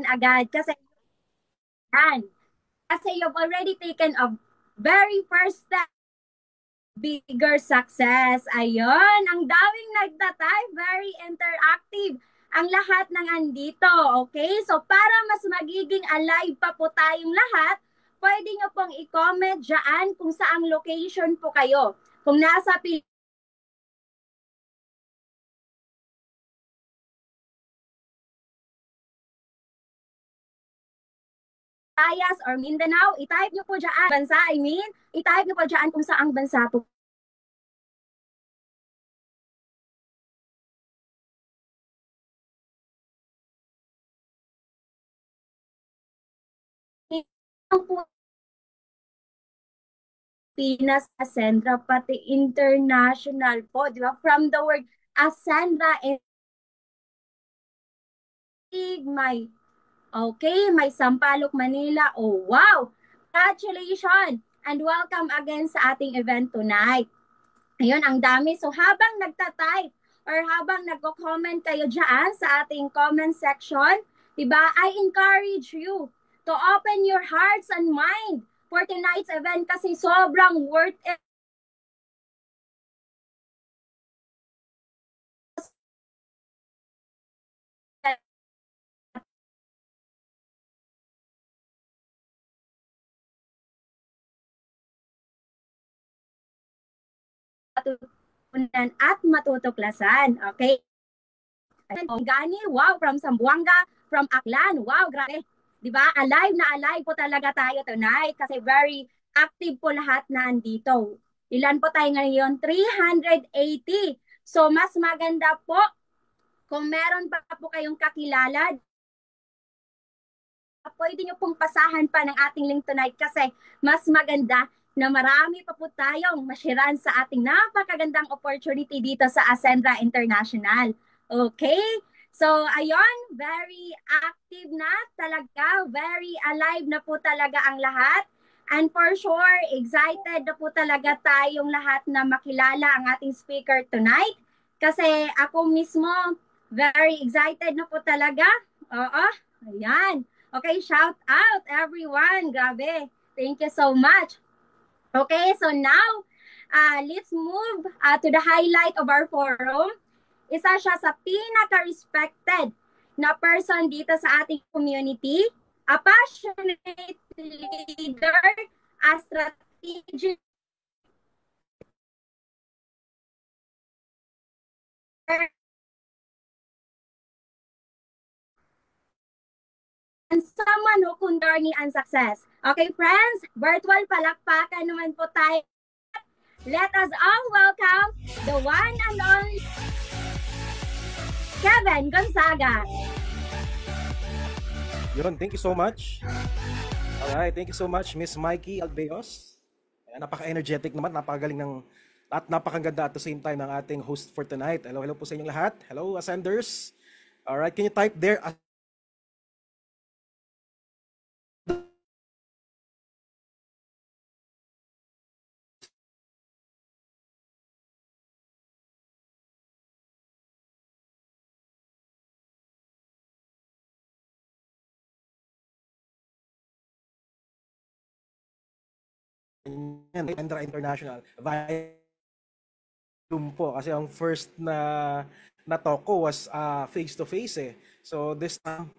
agad kasi yan. Kasi you've already taken a very first step, bigger success. Ayun, ang daming nagta-type, very interactive ang lahat ng andito. Okay? So, para mas magiging alive pa po tayong lahat, pwede nyo pong i-comment dyan kung saang location po kayo. Kung nasa Visayas or Mindanao, i-type nyo po dyan. Bansa, I mean, i-type nyo po dyan kung saang bansa po Pinas, Ascendra, pati international po, di ba? From the word Ascendra and may, okay, may Sampaloc, Manila. Oh, wow! Congratulations! And welcome again sa ating event tonight. Ayun, ang dami. So habang nagta-type or habang nagko-comment kayo dyan sa ating comment section, diba, I encourage you to open your hearts and mind for tonight's event kasi sobrang worth it. Matutunan at matutuklasan. Okay? Gani, wow, from Zamboanga, from Aklan, wow, grabe. Diba? Alive na alive po talaga tayo tonight kasi very active po lahat na andito. Ilan po tayo ngayon? 380. So, mas maganda po kung meron pa po kayong kakilala, pwede nyo pong pasahan pa ng ating link tonight kasi mas maganda na marami pa po tayong mashiran sa ating napakagandang opportunity dito sa Ascendra International. Okay? So, ayun, very active na talaga, very alive na po talaga ang lahat. And for sure, excited na po talaga tayong lahat na makilala ang ating speaker tonight. Kasi ako mismo, very excited na po talaga. Oo, ayan. Okay, shout out everyone. Grabe. Thank you so much. Okay, so now, let's move to the highlight of our forum. Isa siya sa pinaka-respected na person dito sa ating community, a passionate leader, a strategic and someone who can journey and success. Okay, friends, virtual palakpakan naman po tayo. Let us all welcome the one and only Kevin Gonzaga. Yun, thank you so much. Alright, thank you so much, Miss Mikey Albeos. Napaka-energetic naman, napakagaling ng at napakaganda at the same time ng ating host for tonight. Hello, hello po sa inyong lahat. Hello, Ascenders. Alright, can you type there? Ascendra International via Zoom po kasi ang first na talk ko was face to face eh. So this time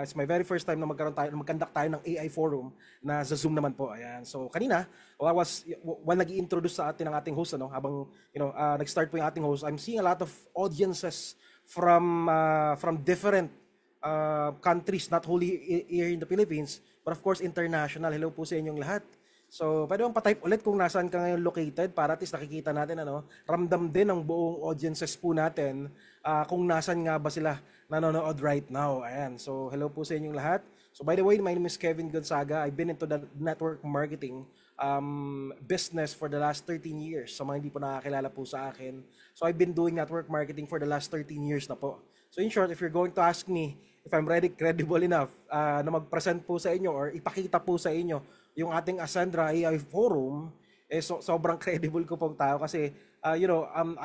it's my very first time na mag-conduct tayo ng AI forum na sa Zoom naman po. Ayan. So kanina while nag-i-introduce sa atin ng ating host habang nag-start po yung ating host, I'm seeing a lot of audiences from different countries, not only here in the Philippines, but of course international. Hello po sa inyong lahat. So, pwede bang pa-type ulit kung nasaan ka ngayon located para at least nakikita natin, ramdam din ng buong audiences po natin kung nasaan nga ba sila nanonood right now. Ayan. So, hello po sa inyong lahat. So, by the way, my name is Kevin Gonzaga. I've been into the network marketing business for the last 13 years. So, mga hindi po nakakilala po sa akin. So, I've been doing network marketing for the last 13 years na po. So, in short, if you're going to ask me if I'm ready, credible enough na mag-present po sa inyo or ipakita po sa inyo yung ating Ascendra AI Forum, sobrang credible ko pong tao kasi, I'm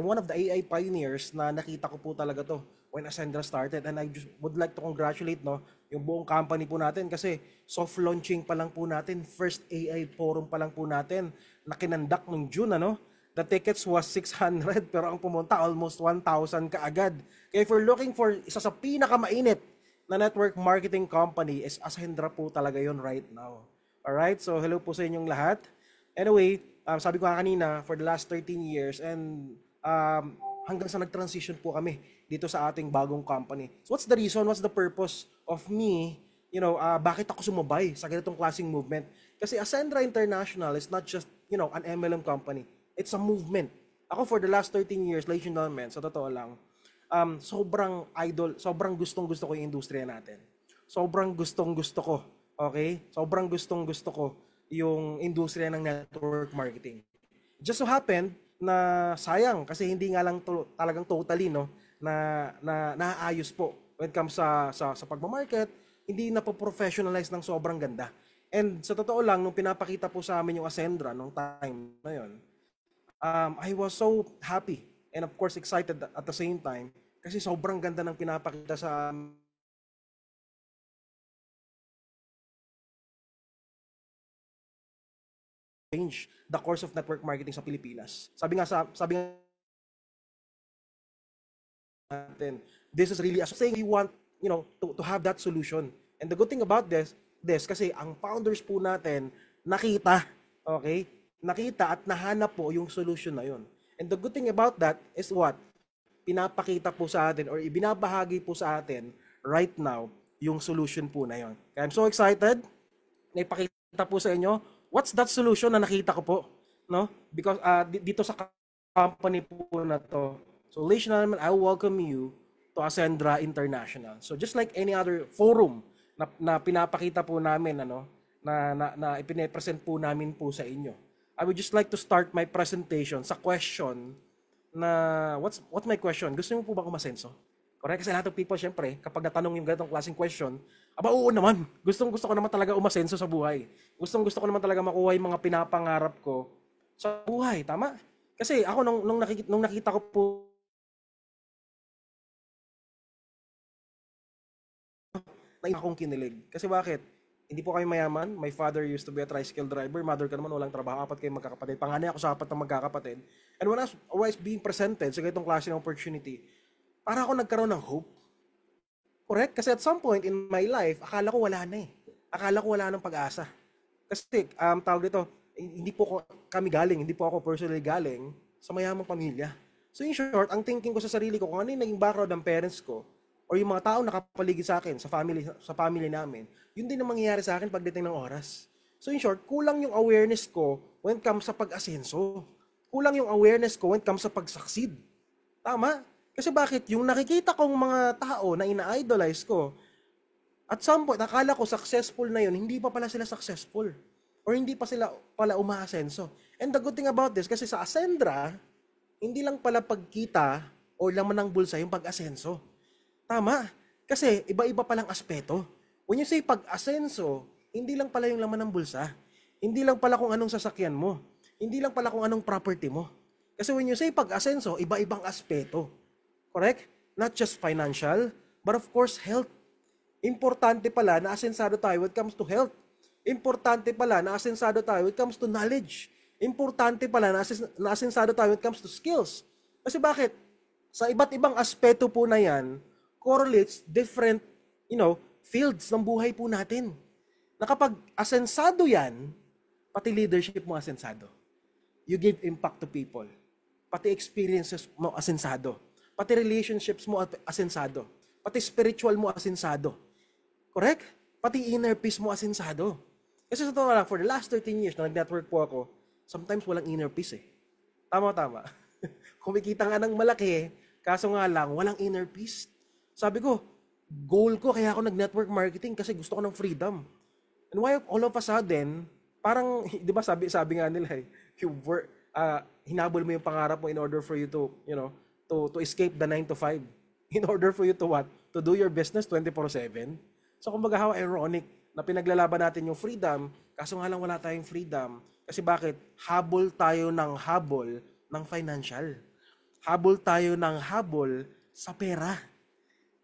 one of the AI pioneers na nakita ko po talaga to when Ascendra started. And I just would like to congratulate yung buong company po natin kasi soft launching pa lang po natin, first AI forum pa lang po natin na kinandak nung June. The tickets was 600 pero ang pumunta almost 1,000 kaagad. Kaya if we're looking for isa sa pinakamainit na network marketing company, is Ascendra po talaga yon right now. Alright, so hello po sa inyong lahat. Anyway, sabi ko nga kanina, for the last 13 years and hanggang sa nag-transition po kami dito sa ating bagong company. So what's the reason, what's the purpose of me, bakit ako sumabay sa ganitong klaseng movement? Kasi Ascendra International is not just, an MLM company. It's a movement. Ako for the last 13 years, ladies and gentlemen, sa totoo lang, sobrang gustong-gusto ko yung industriya natin. Sobrang gustong-gusto ko, okay? Sobrang gustong-gusto ko yung industriya ng network marketing. Just so happened na sayang kasi hindi nga lang talagang totally na naayos po when it comes sa pagma-market, hindi na po professionalize ng sobrang ganda. And sa totoo lang, nung pinapakita po sa amin yung Ascendra nung time na yun, I was so happy and of course excited at the same time kasi sobrang ganda ng pinapakita sa change the course of network marketing sa Pilipinas. Sabi nga natin, this is really saying we want, to have that solution. And the good thing about this kasi ang founders po natin nakita, okay? Nakita at nahanap po yung solution na yun. And the good thing about that is what? Pinapakita po sa atin or ibinabahagi po sa atin right now yung solution po na yun. Kaya I'm so excited na ipakita po sa inyo what's that solution na nakita ko po, because dito sa company po na to. So ladies and gentlemen, I welcome you to Ascendra International. So just like any other forum na pinapakita po namin na ipine-present po namin po sa inyo. I would just like to start my presentation sa question na what's my question? Gusto niyo po ba umasenso? Correct? Kasi lahat ng people, syempre, kapag natanong yung ganitong klaseng question, oo naman. Gusto ko naman talaga umasenso sa buhay. Gusto ko naman talaga makuha yung mga pinapangarap ko sa buhay. Tama? Kasi ako, nung nakita ko po na akong kinilig. Kasi bakit? Hindi po kami mayaman. My father used to be a tricycle driver. Mother ka naman, walang trabaho. 4 kayong magkakapatid. Panganay ako sa 4 na magkakapatid. And when I was being presented sa ganitong klase ng opportunity, para ako nagkaroon ng hope. Correct? Kasi at some point in my life, akala ko wala na eh. Akala ko wala ng pag-asa. Kasi, tawag dito, hindi po ako personally galing sa mayamang pamilya. So in short, ang thinking ko sa sarili ko, kung ano yung naging background ng parents ko, or yung mga tao nakapaligid sa akin, sa family namin, yun din ang mangyayari sa akin pagdating ng oras. So in short, kulang yung awareness ko when it comes sa pag-asenso. Kulang yung awareness ko when it comes sa pag-succeed. Tama? Kasi bakit? Yung nakikita kong mga tao na ina-idolize ko, at some point, akala ko successful na yun, hindi pa pala sila successful. Or hindi pa sila pala umaasenso. And the good thing about this, kasi sa Ascendra, hindi lang pala pagkita o laman ng bulsa yung pag-asenso. Tama. Kasi iba-iba palang aspeto. When you say pag-asenso, hindi lang pala yung laman ng bulsa. Hindi lang pala kung anong sasakyan mo. Hindi lang pala kung anong property mo. Kasi when you say pag-asenso, iba-ibang aspeto. Correct? Not just financial, but of course health. Importante pala na asensado tayo when it comes to health. Importante pala na asensado tayo when it comes to knowledge. Importante pala na asensado tayo when it comes to skills. Kasi bakit? Sa iba't ibang aspeto po na yan, correlates different, fields ng buhay po natin. Na kapag asensado yan, pati leadership mo asensado. You give impact to people. Pati experiences mo asensado. Pati relationships mo asensado. Pati spiritual mo asensado. Correct? Pati inner peace mo asensado. Kasi sa totoo lang, for the last 13 years na nag-network po ako, sometimes walang inner peace eh. Tama. Kumikita nga ng malaki, kaso nga lang, walang inner peace. Sabi ko, goal ko kaya ako nag-network marketing kasi gusto ko ng freedom. And why all of a sudden, parang, di ba sabi nga nila hinabol mo yung pangarap mo in order for you to, to escape the 9 to 5. In order for you to what? To do your business 24/7. So kumbaga how ironic na pinaglalaban natin yung freedom, kaso nga lang wala tayong freedom. Kasi bakit? Habol tayo ng habol ng financial. Habol tayo ng habol sa pera.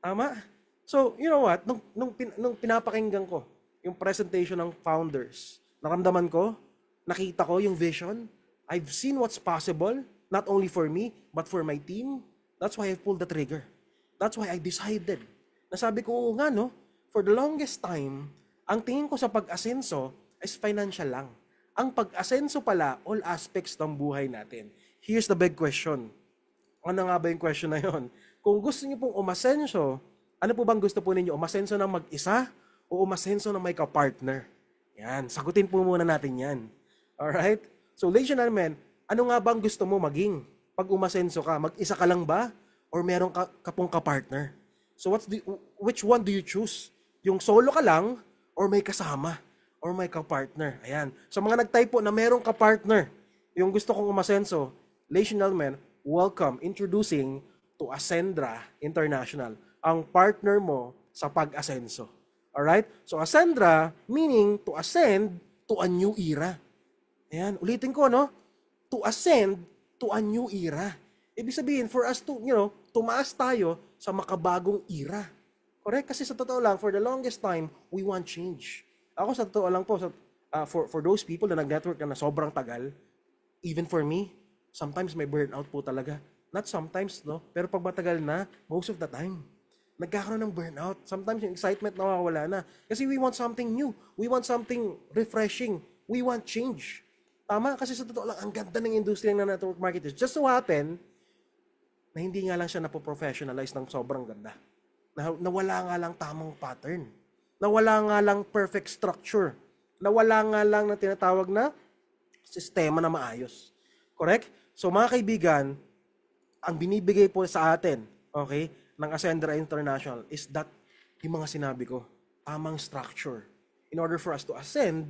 Tama? So, you know what? Nung pinapakinggan ko yung presentation ng founders, naramdaman ko, nakita ko yung vision. I've seen what's possible, not only for me, but for my team. That's why I pulled the trigger. That's why I decided. Nasabi ko, oo nga, no? For the longest time, ang tingin ko sa pag-asenso is financial lang. Ang pag-asenso pala, all aspects ng buhay natin. Here's the big question. Ano nga ba yung question na yon? Kung gusto niyo pong umasenso, ano po bang gusto po ninyo? Umasenso ng mag-isa o umasenso ng may ka-partner? Yan, sagutin po muna natin yan. Alright? So, ladies and gentlemen, ano nga bang gusto mo maging? Pag umasenso ka, mag-isa ka lang ba? Or meron ka pong ka-partner? So, which one do you choose? Yung solo ka lang or may kasama? Or may ka-partner? Ayan. So, mga nag-type po na meron ka-partner, yung gusto kong umasenso, ladies and gentlemen, welcome, introducing to Ascendra International, ang partner mo sa pag-asenso. Alright? So, Ascendra, meaning to ascend to a new era. Ayan, ulitin ko, no? To ascend to a new era. Ibig sabihin, for us to, tumaas tayo sa makabagong era. Correct? Kasi sa totoo lang, for the longest time, we want change. Ako sa totoo lang po, for those people na nag-network na sobrang tagal, even for me, sometimes may burnout po talaga. Not sometimes, no? Pero pag matagal na, most of the time, nagkakaroon ng burnout. Sometimes yung excitement nawawala na. Kasi we want something new. We want something refreshing. We want change. Tama? Kasi sa totoo lang, ang ganda ng industriya ng network marketing. Just so happen, na hindi nga lang siya napoprofessionalize ng sobrang ganda. Nawala nga lang tamang pattern. Nawala nga lang perfect structure. Nawala nga lang na tinatawag na sistema na maayos. Correct? So mga kaibigan, ang binibigay po sa atin, okay, ng Ascendra International is that yung mga sinabi ko, tamang structure in order for us to ascend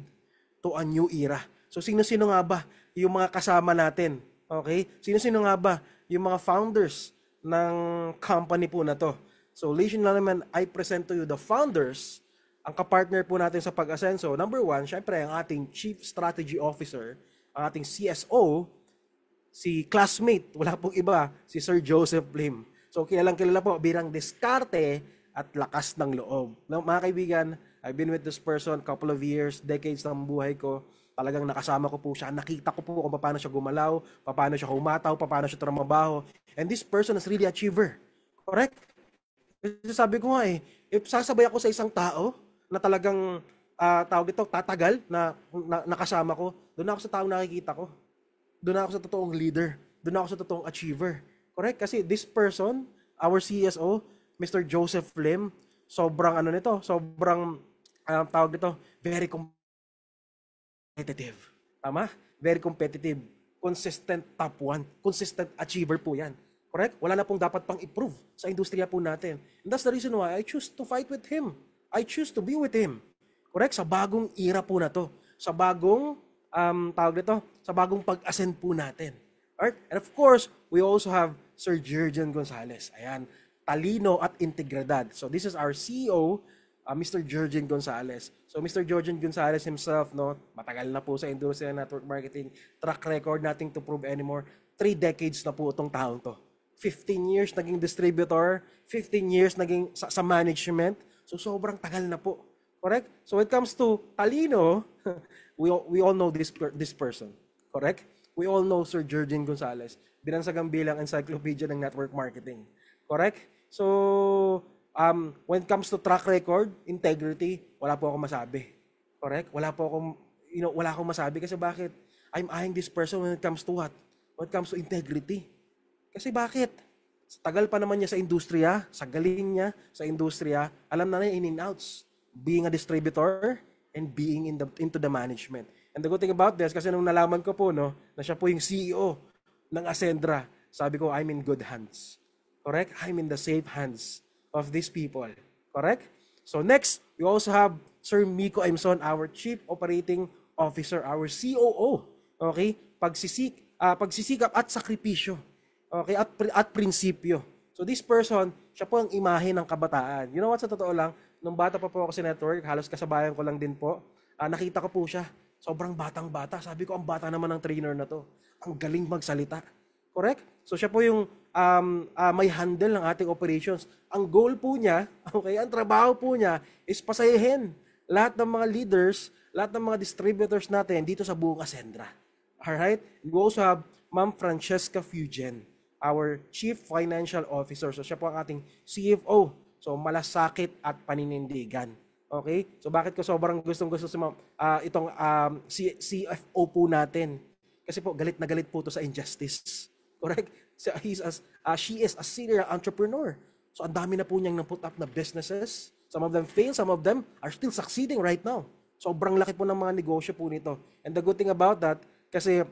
to a new era. So sino-sino nga ba yung mga kasama natin? Okay? Sino-sino nga ba yung mga founders ng company po na to? So ladies and gentlemen, I present to you the founders, ang kapartner po natin sa pag-asenso. Number one, syempre ang ating Chief Strategy Officer, ang ating CSO, si classmate, wala pong iba, si Sir Joseph Lim. So kilalang kilala po birang diskarte at lakas ng loob. Mga kaibigan, I've been with this person couple of years, decades ng buhay ko. Talagang nakasama ko po siya. Nakita ko po kung paano siya gumalaw, paano siya humataw, paano siya trumabaho. And this person is really achiever. Correct? Kasi sabi ko nga if sasabay ako sa isang tao na talagang tawag ito, tatagal na nakasama ko, doon ako sa taong nakikita ko. Doon ako sa totoong leader. Doon ako sa totoong achiever. Correct? Kasi this person, our CSO, Mr. Joseph Lim, sobrang sobrang tawag dito, very competitive. Tama? Very competitive. Consistent top 1. Consistent achiever po yan. Correct? Wala na pong dapat pang improve sa industriya po natin. And that's the reason why I choose to fight with him. I choose to be with him. Correct? Sa bagong era po na to. Sa bagong, sa bagong pag-ascend po natin. Alright? And of course, we also have Sir Jurgen Gonzalez. Ayan. Talino at integridad. So this is our CEO, Mr. Jurgen Gonzalez. So Mr. Jurgen Gonzalez himself, no, matagal na po sa industriya ng network marketing. Track record nating to prove anymore. 3 decades na po itong taong to. 15 years naging distributor, 15 years naging sa management. So sobrang tagal na po. Correct? So when it comes to talino, we all know this person. Correct? We all know Sir Jurgen Gonzalez. Binansagang bilang encyclopedia ng network marketing. Correct? So when it comes to track record, integrity, wala po akong masabi. Correct? Wala akong masabi kasi bakit? I'm eyeing this person when it comes to what? When it comes to integrity. Kasi bakit? Sa tagal pa naman niya sa industriya, sa galing niya sa industriya, alam na niya in and outs. Being a distributor and being into the management. And the good thing about this, kasi nung nalaman ko po, no, na siya po yung CEO ng Ascendra, sabi ko, I'm in good hands. Correct? I'm in the safe hands of these people. Correct? So next, we also have Sir Miko Imson, our Chief Operating Officer, our COO. Okay? Pagsisikap at sakripisyo. Okay? At prinsipyo. So this person, siya po ang imahe ng kabataan. You know what, sa totoo lang, nung bata pa po ako sa network, halos kasabayan ko lang din po, nakita ko po siya. Sobrang batang-bata. Sabi ko, ang bata naman ng trainer na to. Ang galing magsalita. Correct? So siya po yung may handle ng ating operations. Ang goal po niya, okay, ang trabaho po niya is pasayahin lahat ng mga leaders, lahat ng mga distributors natin dito sa buong Ascendra. Alright? We also have Ma'am Francesca Fugen, our Chief Financial Officer. So siya po ang ating CFO. So malasakit at paninindigan. Okay? So bakit ko sobrang gustong-gusto si Ma'am itong CFO po natin? Kasi po galit na galit po to sa injustice. Correct? So she is a serial entrepreneur. So ang dami na po niyang na-put up na businesses. Some of them fail, some of them are still succeeding right now. Sobrang laki po ng mga negosyo po nito. And the good thing about that, kasi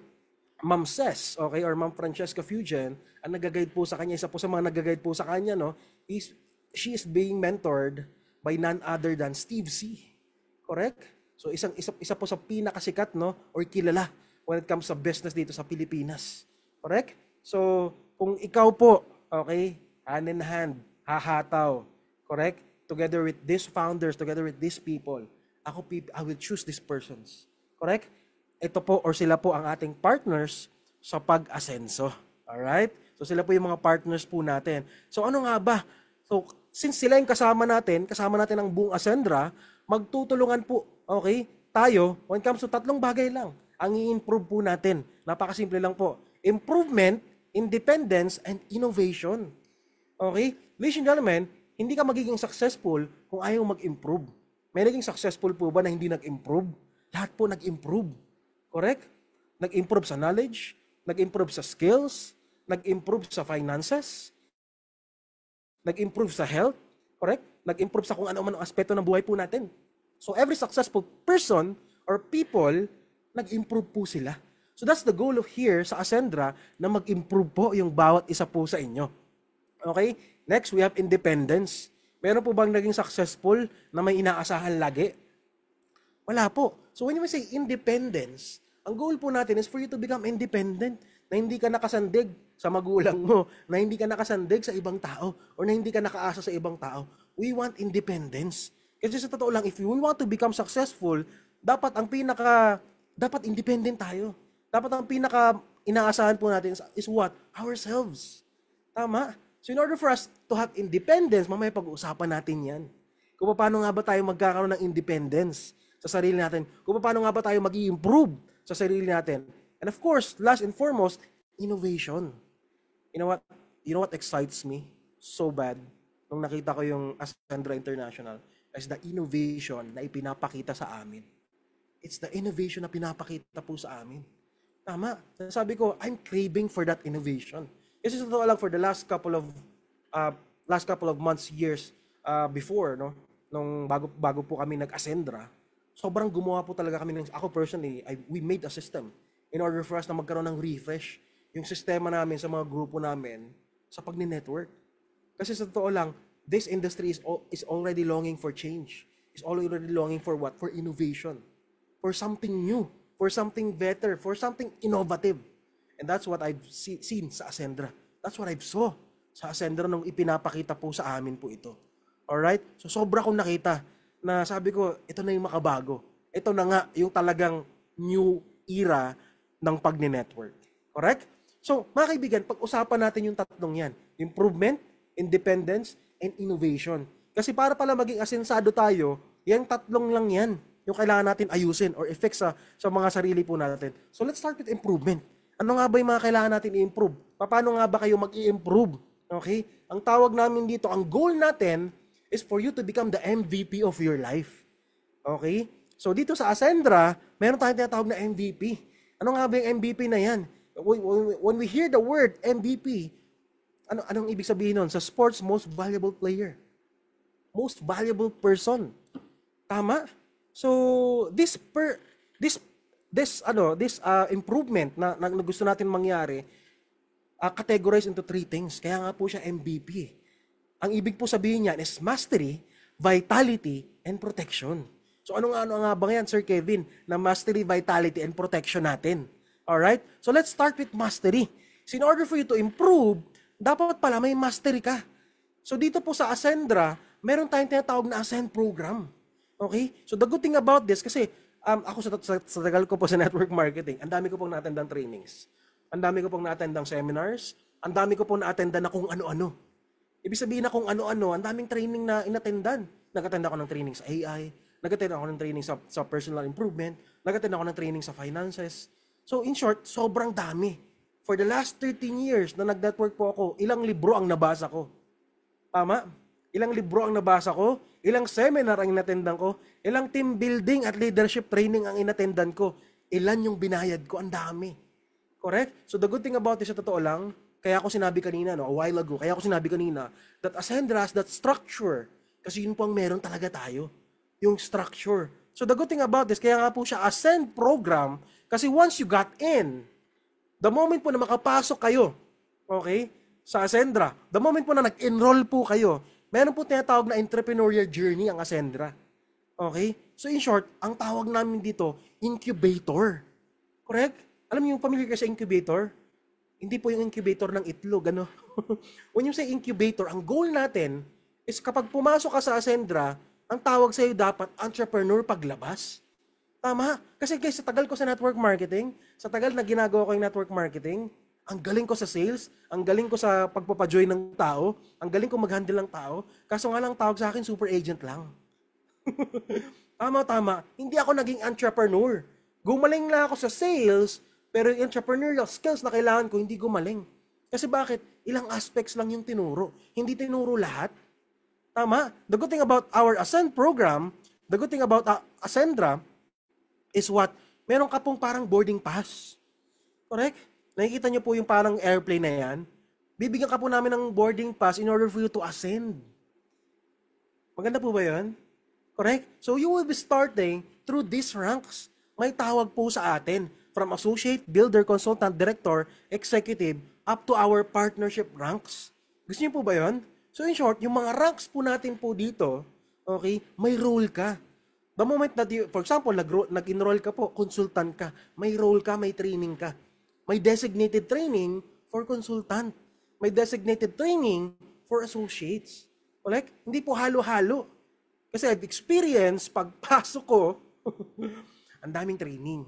Ma'am Ces, okay, or Ma'am Francesca Fugen, ang nag-guide po sa kanya, isa po sa mga nag-guide po sa kanya, no, she is being mentored by none other than Steve C. Correct? So isa po sa pinakasikat, no, or kilala when it comes sa business dito sa Pilipinas. Correct? So kung ikaw po, okay, hand in hand, hahataw, correct? Together with these founders, together with these people, I will choose these persons. Correct? Ito po or sila po ang ating partners sa pag-asenso. Alright? So sila po yung mga partners po natin. So ano nga ba? So since sila yung kasama natin ang buong Ascendra, magtutulungan po, okay, tayo when it comes to tatlong bagay lang. Ang i-improve po natin. Napakasimple lang po. Improvement, independence, and innovation. Okay? Ladies and gentlemen, hindi ka magiging successful kung ayaw mag-improve. May naging successful po ba na hindi nag-improve? Lahat po nag-improve. Correct? Nag-improve sa knowledge, nag-improve sa skills, nag-improve sa finances, nag-improve sa health, correct? Nag-improve sa kung ano-ano aspeto ng buhay po natin. So every successful person or people, nag-improve po sila. So that's the goal of here sa Ascendra, na mag-improve po yung bawat isa po sa inyo. Okay? Next, we have independence. Meron po bang naging successful na may inaasahan lagi? Wala po. So when we say independence, ang goal po natin is for you to become independent, na hindi ka nakasandig sa magulang mo, na hindi ka nakasandig sa ibang tao, or na hindi ka nakaasa sa ibang tao. We want independence. Kasi sa totoo lang, if we want to become successful, dapat independent tayo. Dapat ang inaasahan po natin is what? Ourselves. Tama? So in order for us to have independence, mamaya pag-uusapan natin yan. Kung paano nga ba tayo magkakaroon ng independence sa sarili natin. Kung paano nga ba tayo mag-i-improve sa sarili natin. And of course, last and foremost, innovation. You know what excites me so bad nung nakita ko yung Ascendra International is the innovation na ipinapakita sa amin. It's the innovation na pinapakita po sa amin. Tama. Sabi ko, I'm craving for that innovation. Kasi sa totoo lang, for the last couple of months, years before, no, nung bago po kami nag-Ascendra, sobrang gumawa po talaga kami ako personally, we made a system in order for us na magkaroon ng refresh yung sistema namin sa mga grupo namin sa pag-network. Kasi sa totoo lang, this industry is already longing for change. Is already longing for what? For innovation. For something new. For something better. For something innovative. And that's what I've seen sa Ascendra. That's what I saw sa Ascendra nung ipinapakita po sa amin po ito. Alright? So sobra kong nakita na sabi ko, ito na yung makabago. Ito na nga yung talagang new era ng pag-network. Correct? So, mga kaibigan, pag-usapan natin yung tatlong yan. Improvement, independence, and innovation. Kasi para pala maging asensado tayo, yung tatlong lang yan yung kailangan natin ayusin or effect sa mga sarili po natin. So, let's start with improvement. Ano nga ba yung mga kailangan natin i-improve? Paano nga ba kayo mag-i-improve? Okay? Ang tawag namin dito, ang goal natin is for you to become the MVP of your life. Okay? So dito sa Ascendra, meron tayong tinatawag na MVP. Ano nga ba yung MVP na yan? When we hear the word MVP, anong ibig sabihin nun? Sa sports, most valuable player. Most valuable person. Tama? So this improvement na gusto natin mangyari, categorized into 3 things. Kaya nga po siya MVP. Ang ibig po sabihin niyan is mastery, vitality, and protection. So ano nga ba yan, Sir Kevin, na mastery, vitality, and protection natin? Alright? So let's start with mastery. So in order for you to improve, dapat pala may mastery ka. So dito po sa Ascendra, meron tayong tinatawag na Ascend program. Okay? So the good thing about this, kasi ako sa tagal ko po sa network marketing, ang dami ko pong natandang trainings. Ang dami ko pong na-attendang seminars, ang dami ko pong na-attendan na kung ano-ano. Ibig sabihin na kung ano-ano, ang daming training na inattendan. Nag-attend ako ng training sa AI, nag-attend ako ng training sa personal improvement, nag-attend ako ng training sa finances. So in short, sobrang dami. For the last 13 years na nag-network po ako, ilang libro ang nabasa ko. Tama? Ilang libro ang nabasa ko, ilang seminar ang inattendan ko, ilang team building at leadership training ang inattendan ko. Ilan yung binayad ko, ang dami. Correct? So the good thing about this, sa totoo lang, kaya ako sinabi kanina, a while ago, kaya ako sinabi kanina, that Ascendra has that structure. Kasi yun po ang meron talaga tayo. Yung structure. So the good thing about this, kaya nga po siya Ascend program, kasi once you got in, the moment po na makapasok kayo, okay, sa Ascendra, the moment po na nag-enroll po kayo, meron po tinatawag na entrepreneurial journey ang Ascendra. Okay? So in short, ang tawag namin dito, incubator. Correct? Alam niyo yung familiar ka sa incubator? Hindi po yung incubator ng itlog, ano? When you say incubator, ang goal natin is kapag pumasok ka sa Ascendra, ang tawag sa'yo dapat entrepreneur paglabas. Tama? Kasi guys, sa tagal ko sa network marketing, sa tagal na ginagawa ko yung network marketing, ang galing ko sa sales, ang galing ko sa pagpapajoy ng tao, ang galing ko mag-handle ng tao, kaso nga lang tawag sa akin, super agent lang. Tama. Hindi ako naging entrepreneur. Gumaling na ako sa sales, pero yung entrepreneurial skills na kailangan ko, hindi gumaling. Kasi bakit? Ilang aspects lang yung tinuro. Hindi tinuro lahat. Tama? The good thing about our Ascend program, the good thing about Ascendra, is what? Meron ka pong parang boarding pass. Correct? Nakikita niyo po yung parang airplane na yan. Bibigyan ka po namin ng boarding pass in order for you to ascend. Maganda po ba yun? Correct? So you will be starting through these ranks. May tawag po sa atin. From associate, builder, consultant, director, executive, up to our partnership ranks. Gusto niyo po ba yun? So in short, yung mga ranks po natin po dito, okay, may role ka. The moment that you, for example, nag-enroll ka po, consultant ka, may role ka, may training ka. May designated training for consultant. May designated training for associates. Correct? Hindi po halo-halo. Kasi I've experienced, pagpasok ko, ang daming training.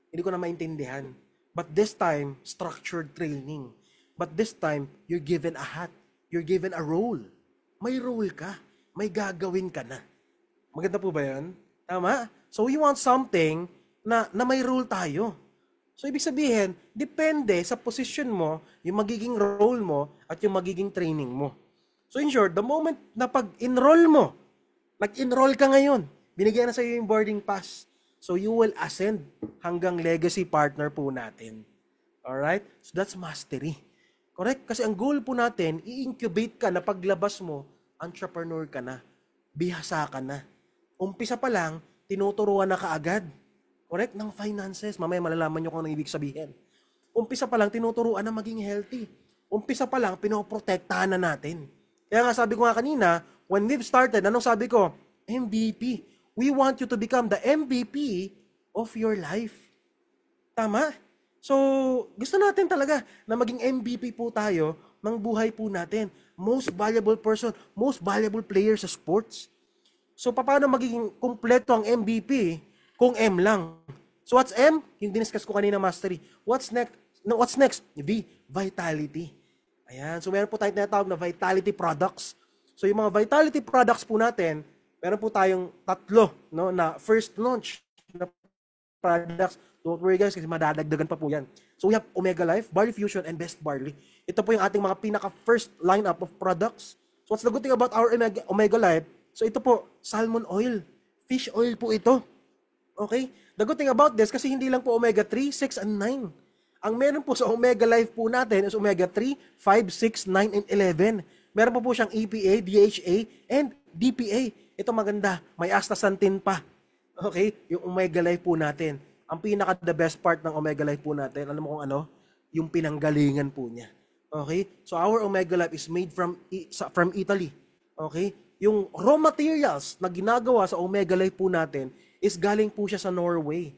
Hindi ko na maintindihan. But this time, structured training. But this time, you're given a hat. You're given a role. May role ka. May gagawin ka na. Maganda po ba yan? Tama? So we want something na may role tayo. So ibig sabihin, depende sa position mo, yung magiging role mo, at yung magiging training mo. So in short, the moment na pag-enroll mo, nag-enroll ka ngayon, binigyan na sa iyo yung boarding pass. So you will ascend hanggang legacy partner po natin. Alright? So that's mastery. Correct? Kasi ang goal po natin, i-incubate ka na paglabas mo, entrepreneur ka na. Bihasa ka na. Umpisa pa lang, tinuturuan na kaagad. Correct? Ng finances. Mamaya malalaman nyo kung anong ibig sabihin. Umpisa pa lang, tinuturuan na maging healthy. Umpisa pa lang, pinoprotektahan na natin. Kaya nga sabi ko nga kanina, when we've started, anong sabi ko? MVP. We want you to become the MVP of your life. Tama? So, gusto natin talaga na maging MVP po tayo ng buhay po natin. Most valuable person, most valuable player sa sports. So, paano magiging kumpleto ang MVP kung M lang? So, what's M? Yung diniscuss ko kanina, mastery. What's next? No, what's next? V, vitality. Ayan. So, meron po tayong tinatawag na vitality products. So, yung mga vitality products po natin, meron po tayong tatlo, no, na first launch na products. Don't worry guys, kasi madadagdagan pa po yan. So we have Omega Life, Barley Fusion, and Best Barley. Ito po yung ating mga pinaka-first lineup of products. So what's the good thing about our Omega Life? So ito po, salmon oil. Fish oil po ito. Okay? The good thing about this, kasi hindi lang po Omega 3, 6, and 9. Ang meron po sa Omega Life po natin is Omega 3, 5, 6, 9, and 11. Meron po siyang EPA, DHA, and DPA. Ito maganda, may astaxanthin pa. Okay? Yung Omega Life po natin. Ang pinaka-the best part ng Omega Life po natin, alam mo kung ano? Yung pinanggalingan po niya. Okay? So our Omega Life is made from Italy. Okay? Yung raw materials na ginagawa sa Omega Life po natin is galing po siya sa Norway.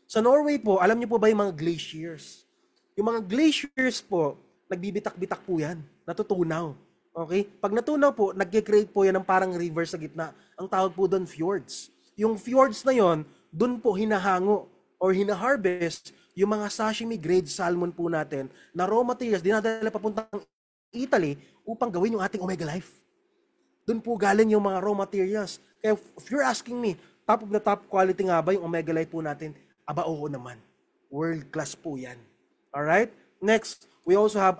Sa Norway po, alam niyo po ba yung mga glaciers? Yung mga glaciers po, nagbibitak-bitak po yan. Natutunaw. Okay? Pag natunaw po, nag-create po yan ng parang river sa gitna. Ang tawag po doon, fjords. Yung fjords na yon, doon po hinahango or hinaharvest yung mga sashimi grade salmon po natin na raw materials dinadala papuntang Italy upang gawin yung ating Omega Life. Doon po galing yung mga raw materials. Kaya if you're asking me, top of the top quality nga ba yung Omega Life po natin? Aba, oo naman. World class po yan. Alright? Next, we also have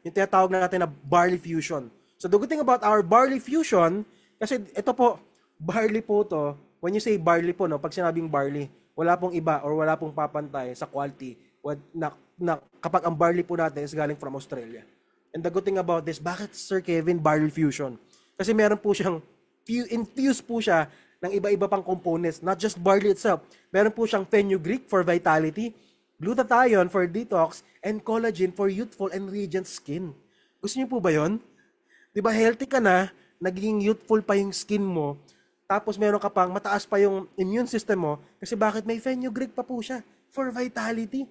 yung tinatawag na natin na barley fusion. So the good thing about our barley fusion, kasi ito po, barley po to, when you say barley po, no, pag sinabing barley, wala pong iba or wala pong papantay sa quality na kapag ang barley po natin is galing from Australia. And the good thing about this, bakit Sir Kevin barley fusion? Kasi meron po siyang, infused po siya ng iba-iba pang components, not just barley itself. Meron po siyang fenugreek for vitality, glutathione for detox, and collagen for youthful and radiant skin. Gusto niyo po ba yon? Di ba healthy ka na, naging youthful pa yung skin mo, tapos meron ka pang mataas pa yung immune system mo, kasi bakit may fenugreek pa po siya for vitality.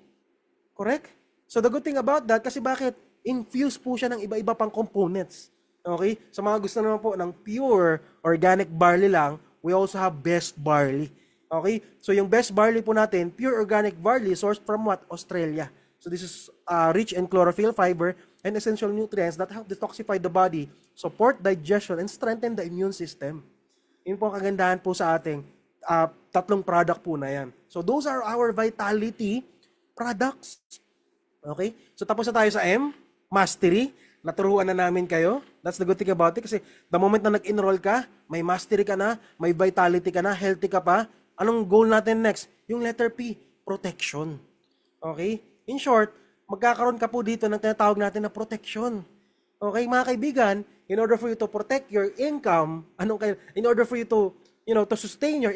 Correct? So the good thing about that, kasi bakit infused po siya ng iba-iba pang components. Okay? Sa mga gusto naman po ng pure organic barley lang, we also have best barley. Okay? So yung best barley po natin, pure organic barley sourced from what? Australia. So this is rich in chlorophyll, fiber, and essential nutrients that help detoxify the body, support digestion, and strengthen the immune system. Yun po ang kagandahan po sa ating tatlong product po na yan. So those are our vitality products. Okay? So tapos na tayo sa M, mastery. Naturuan na namin kayo. That's the good thing about it. Kasi the moment na nag-enroll ka, may mastery ka na, may vitality ka na, healthy ka pa. Anong goal natin next? Yung letter P, protection. Okay? In short, magkakaroon ka po dito ng tinatawag natin na protection. Okay, mga kaibigan, in order for you to protect your income, in order for you to, to sustain your.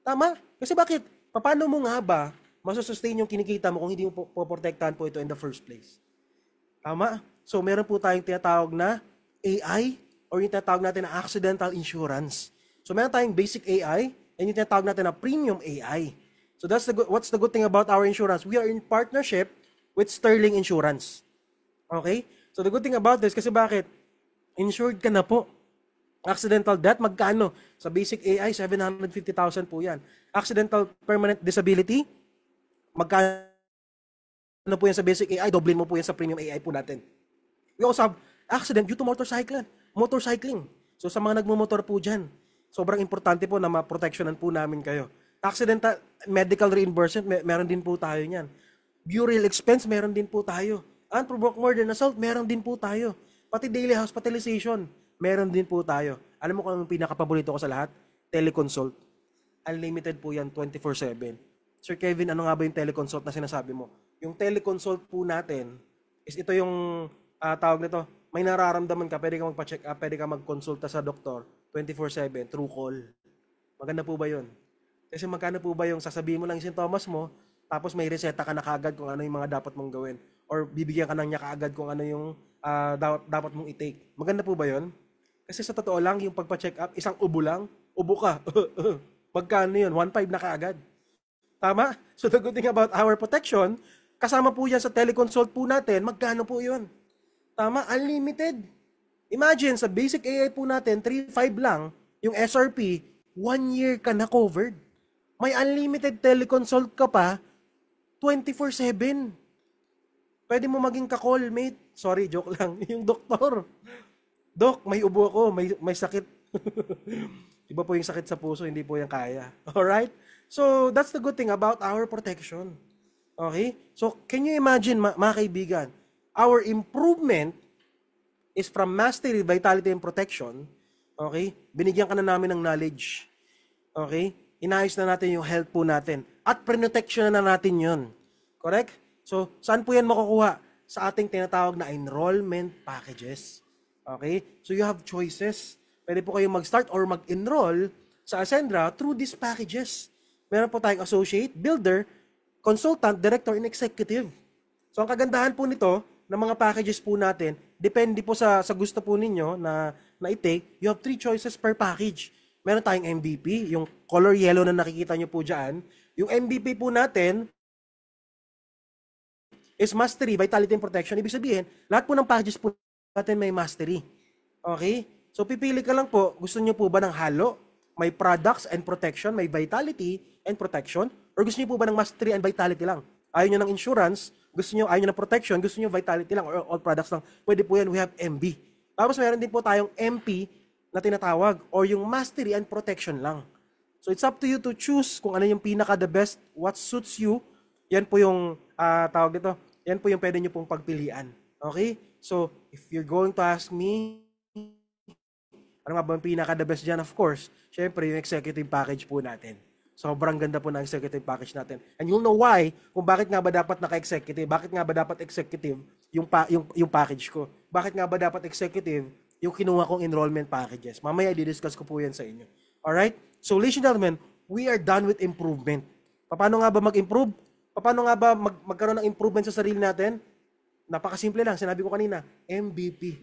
Tama? Kasi bakit? Paano mo nga ba masusustain yung kinikita mo kung hindi mo poprotektahan po ito in the first place? Tama? So, meron po tayong tinatawag na AI or yung tinatawag natin na accidental insurance. So, meron tayong basic AI and yung tinatawag natin na premium AI. So, what's the good thing about our insurance? We are in partnership with Sterling Insurance. Okay? So, the good thing about this, kasi bakit? Insured ka na po. Accidental death, magkano? Sa basic AI, 750,000 po yan. Accidental permanent disability, magkano po yan sa basic AI? Doblin mo po yan sa premium AI po natin. We also have accident due to motorcycling. So, sa mga nagmumotor po dyan, sobrang importante po na ma-protectionan po namin kayo. Accidental medical reimbursement, meron din po tayo niyan. Burial expense, meron din po tayo. Unprovoked murder and assault, meron din po tayo. Pati daily hospitalization, meron din po tayo. Alam mo kung anong pinakapaborito ko sa lahat? Teleconsult. Unlimited po yan, 24/7. Sir Kevin, ano nga ba yung teleconsult na sinasabi mo? Yung teleconsult po natin, is ito yung tawag nito, may nararamdaman ka, pwede ka magpa-check up, pwede ka magkonsulta sa doktor, 24/7, through call. Maganda po ba yun? Kasi magkano po ba yung sasabihin mo lang yung sintomas mo, tapos may reseta ka na kaagad kung ano yung mga dapat mong gawin. Or bibigyan ka lang niya kaagad kung ano yung dapat mong i-take. Maganda po ba yun? Kasi sa totoo lang, yung pagpa-check up, isang ubo lang, ubo ka. Magkano yun? 1.5 na kaagad. Tama? So the good thing about our protection, kasama po yan sa teleconsult po natin, magkano po yun? Tama? Unlimited. Imagine, sa basic AI po natin, 3.5 lang, yung SRP, 1 year ka na covered. May unlimited teleconsult ka pa, 24/7. Pwede mo maging ka-call mate. Sorry, joke lang. Yung doktor. Dok, may ubo ako, may sakit. Iba po yung sakit sa puso, hindi po yan kaya. Alright? So, that's the good thing about our protection. Okay? So, can you imagine, mga kaibigan, our improvement is from mastery, vitality, and protection. Okay? Binigyan ka na namin ng knowledge. Okay? Inayos na natin yung health po natin. At protection na natin yun. Correct? So, saan po yan makukuha? Sa ating tinatawag na enrollment packages. Okay? So, you have choices. Pwede po kayong mag-start or mag-enroll sa Ascendra through these packages. Meron po tayong associate, builder, consultant, director, and executive. So, ang kagandahan po nito, ng mga packages po natin, depende po sa gusto po ninyo na i-take, you have 3 choices per package. Meron tayong MVP, yung color yellow na nakikita nyo po dyan. Yung MVP po natin is mastery, vitality, and protection. Ibig sabihin, lahat po ng packages po natin may mastery. Okay? So, pipili ka lang po, gusto nyo po ba ng halo? May products and protection, may vitality and protection, or gusto niyo po ba ng mastery and vitality lang? Ayaw niyo ng insurance, ayaw niyo ng protection, gusto niyo vitality lang, or all products lang. Pwede po yan, we have MB. Tapos meron din po tayong MP na tinatawag, or yung mastery and protection lang. So it's up to you to choose kung ano yung pinaka the best, what suits you. Yan po yung tawag dito. Yan po yung pwede niyo pong pagpilian. Okay? So if you're going to ask me, ano nga ba yung pinaka the best dyan? Of course, syempre yung executive package po natin. Sobrang ganda po ng executive package natin. And you'll know why, kung bakit nga ba dapat naka-executive, bakit nga ba dapat executive yung package ko. Bakit nga ba dapat executive yung kinuha kong enrollment packages. Mamaya i-discuss ko po yan sa inyo. Alright? So, ladies and gentlemen, we are done with improvement. Paano nga ba mag-improve? Paano nga ba magkaroon ng improvement sa sarili natin? Napakasimple lang. Sinabi ko kanina, MVP.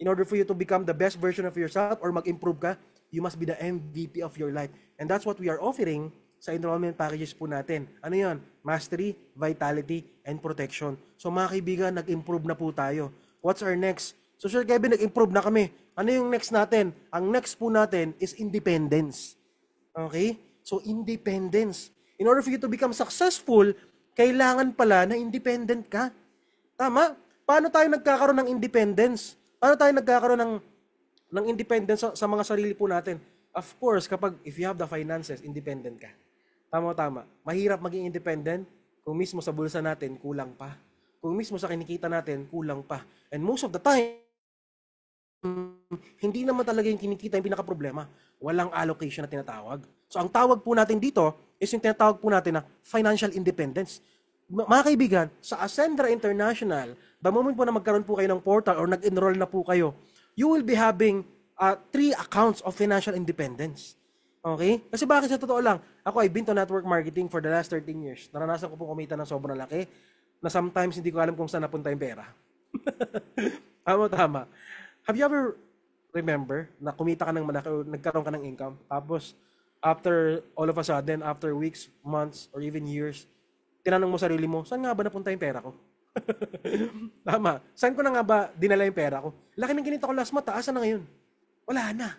In order for you to become the best version of yourself or mag-improve ka, you must be the MVP of your life. And that's what we are offering sa enrollment packages po natin. Ano yon? Mastery, vitality, and protection. So mga kaibigan, nag-improve na po tayo. What's our next? So Sir Kevin, nag-improve na kami. Ano yung next natin? Ang next po natin is independence. Okay? So independence. In order for you to become successful, kailangan pala na independent ka. Tama? Paano tayo nagkakaroon ng independence? Paano tayo nagkakaroon ng independence sa mga sarili po natin? Of course, if you have the finances, independent ka. Tama. Mahirap maging independent kung mismo sa bulsa natin, kulang pa. Kung mismo sa kinikita natin, kulang pa. And most of the time, hindi naman talaga yung kinikita yung pinaka-problema. Walang allocation na tinatawag. So, ang tawag po natin dito is yung tinatawag po natin na financial independence. Mga kaibigan, sa Ascendra International, the moment po na magkaroon po kayo ng portal or nag-enroll na po kayo, you will be having 3 accounts of financial independence. Okay? Kasi bakit sa totoo lang, I've been to network marketing for the last 13 years. Naranasan ko po kumita ng sobrang laki na sometimes hindi ko alam kung saan napunta yung pera. Tama. Have you ever remember na kumita ka ng malaki o nagkaroon ka ng income, tapos after all of a sudden, after weeks, months, or even years, tinanong mo sarili mo, saan nga ba napunta yung pera ko? Tama. Saan ko na nga ba dinala yung pera ko? Laki ng kinita ko last month, asan na ngayon? Wala na.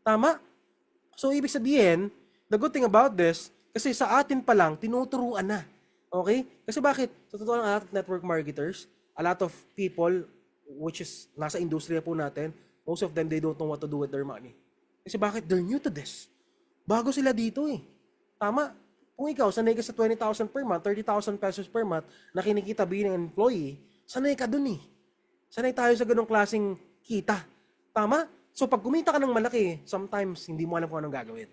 Tama? So, ibig sabihin, the good thing about this, kasi sa atin pa lang, tinuturuan na. Okay? Kasi bakit? Sa totoo lang, a lot of network marketers, a lot of people, which is nasa industriya po natin, most of them, they don't know what to do with their money. Kasi bakit? They're new to this. Bago sila dito eh. Tama? Kung ikaw, sanay ka sa 20,000 per month, 30,000 pesos per month, na kinikita bilang employee, sanay ka dun eh. Sanay tayo sa ganong klaseng kita. Tama? So pag kumita ka ng malaki, sometimes hindi mo alam kung anong gagawin.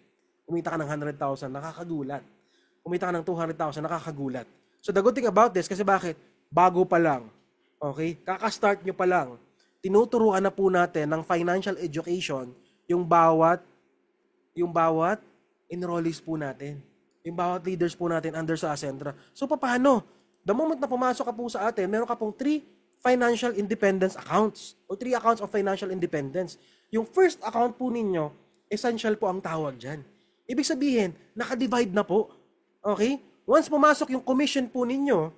Kumita ka ng 100,000, nakakagulat. Kumita ka ng 200,000, nakakagulat. So the good thing about this, kasi bakit? Bago pa lang. Okay? Kaka-start nyo pa lang. Tinuturuan na po natin ng financial education yung bawat enrollees po natin. Yung bawat leaders po natin under sa Ascendra. So paano? The moment na pumasok ka po sa atin, meron ka pong 3 financial independence accounts o 3 accounts of financial independence. Yung first account po ninyo, essential po ang tawag dyan. Ibig sabihin, naka-divide na po. Okay? Once pumasok yung commission po ninyo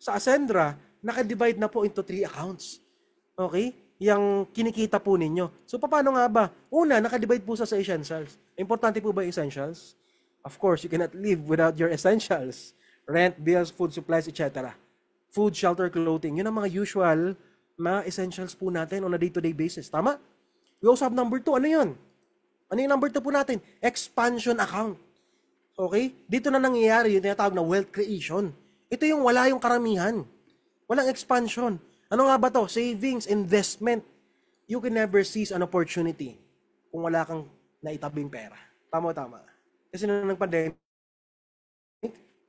sa Ascendra, naka-divide na po into 3 accounts. Okay? Yung kinikita po ninyo. So, paano nga ba? Una, naka-divide po sa essentials. Importante po ba yung essentials? Of course, you cannot live without your essentials. Rent, bills, food, supplies, etc. Food, shelter, clothing. Yun ang mga usual na essentials po natin on a day-to-day basis. Tama? We also have number 2. Ano yun? Ano yung number 2 po natin? Expansion account. Okay? Dito na nangyayari yung tinatawag na wealth creation. Ito yung wala yung karamihan. Walang expansion. Ano nga ba to? Savings, investment. You can never seize an opportunity kung wala kang naitabing pera. Tama. Kasi nung nag-pandemic,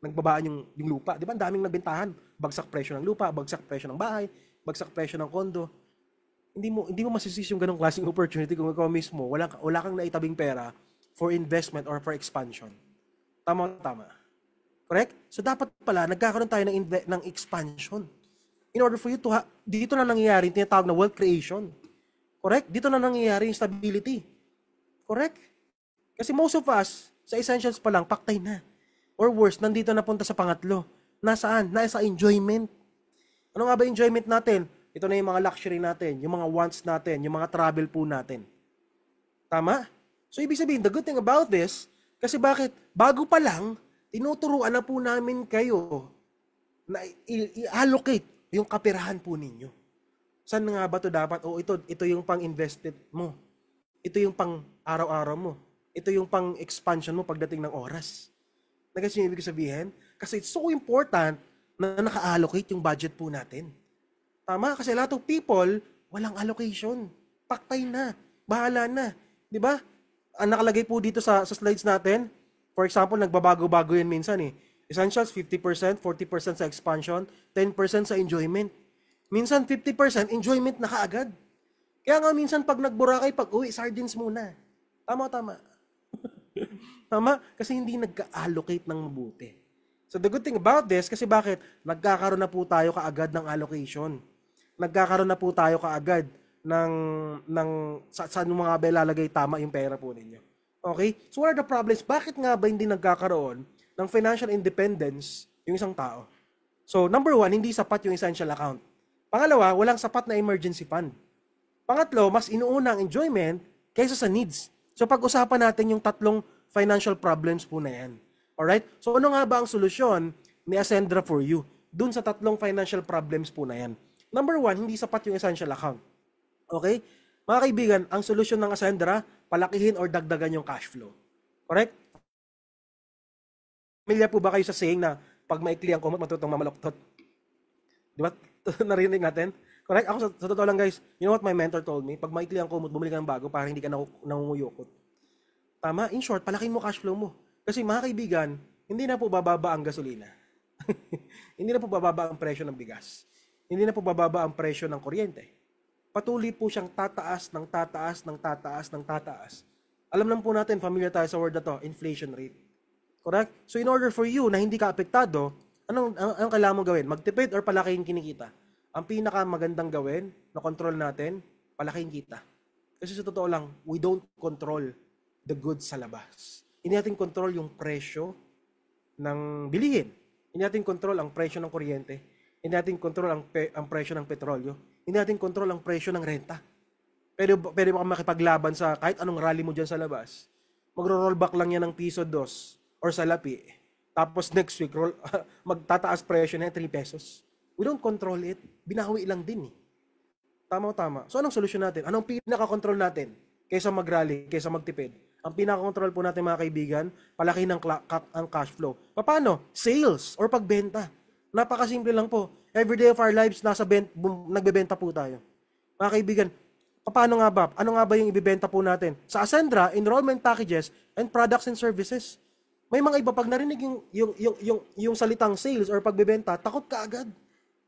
nagbabaan yung lupa. Di ba? Ang daming nagbentahan. Bagsak presyo ng lupa, bagsak presyo ng bahay, bagsak presyo ng kondo. Hindi mo masisisi yung ganong klaseng opportunity kung ikaw mismo, wala kang naitabing pera for investment or for expansion. Tama. Correct? So dapat pala, nagkakaroon tayo ng expansion. In order for you to dito na nangyayari yung tinatawag na wealth creation. Correct? Dito na nangyayari yung stability. Correct? Kasi most of us, sa essentials pa lang, paktay na. Or worse, nandito na punta sa pangatlo. Nasaan? Nasa enjoyment. Ano nga ba enjoyment natin? Ito na yung mga luxury natin, yung mga wants natin, yung mga travel po natin. Tama? So, ibig sabihin, the good thing about this, kasi bakit? Bago pa lang, tinuturuan na po namin kayo na i-allocate yung kapirahan po ninyo. Saan nga ba ito dapat? O ito yung pang-invested mo. Ito yung pang-araw-araw mo. Ito yung pang-expansion mo pagdating ng oras. Nagkasi yung ibig sabihin? Kasi it's so important na naka-allocate yung budget po natin. Tama? Kasi a lot of people, walang allocation. Paktay na. Bahala na. Di ba? Ang nakalagay po dito sa slides natin, for example, nagbabago-bago yan minsan eh. Essentials, 50%, 40% sa expansion, 10% sa enjoyment. Minsan, 50% enjoyment na kaagad. Kaya nga minsan, pag nagburakay, pag-uwi, sardines muna. Tama. Tama? Kasi hindi nagka-allocate ng mabuti. So the good thing about this, kasi bakit? Nagkakaroon na po tayo kaagad ng allocation. Nagkakaroon na po tayo kaagad saan mga ba ilalagay tama yung pera po ninyo. Okay? So what are the problems? Bakit nga ba hindi nagkakaroon ng financial independence yung isang tao? So number 1, hindi sapat yung essential account. Pangalawa, walang sapat na emergency fund. Pangatlo, mas inuuna ang enjoyment kaysa sa needs. So pag-usapan natin yung tatlong financial problems po na yan. Alright? So ano nga ba ang solusyon ni Ascendra for you dun sa tatlong financial problems po na yan? Number 1, hindi sapat yung essential account. Okay? Mga kaibigan, ang solusyon ng Ascendra, palakihin or dagdagan yung cash flow. Correct? Familiar po ba kayo sa saying na pag maikli ang kumot, matutong mamaloktot? Di ba? Narinig natin? Correct? Ako sa totoo lang guys, you know what my mentor told me? Pag maikli ang kumot, bumili ka ng bago para hindi ka nangunguyukot. Tama? In short, palakihin mo cash flow mo. Kasi mga kaibigan, hindi na po bababa ang gasolina. Hindi na po bababa ang presyo ng bigas. Hindi na po bababa ang presyo ng kuryente. Patuloy po siyang tataas. Alam lang po natin, familiar tayo sa word na to, inflation rate. Correct? So in order for you na hindi ka apektado, anong kailangan mo gawin? Magtipid or palakihin kinikita? Ang pinakamagandang gawin na control natin, palakihin kita. Kasi sa totoo lang, we don't control the goods sa labas. Hindi natin control yung presyo ng bilihin. Hindi natin control ang presyo ng kuryente. Hindi natin control ang presyo ng petrolyo. Hindi natin control ang presyo ng renta. Pwede mo makipaglaban sa kahit anong rally mo dyan sa labas. Magro-rollback lang yan ng piso 2 or sa lapi. Tapos next week, magtataas presyo na 3 pesos. We don't control it. Binawi lang din eh. Tama. So anong solusyon natin? Anong pinaka-control natin? Kaysa mag-rally, kaysa magtipid. Ang pinaka-control po natin mga kaibigan, palaki ng ang cash flow. Paano? Sales or pagbenta. Napakasimple lang po. Every day of our lives, nagbebenta po tayo. Mga kaibigan, paano nga ba? Ano nga ba yung ibibenta po natin? Sa Ascendra, enrollment packages and products and services. May mga iba, pag narinig yung salitang sales or pagbebenta, takot ka agad.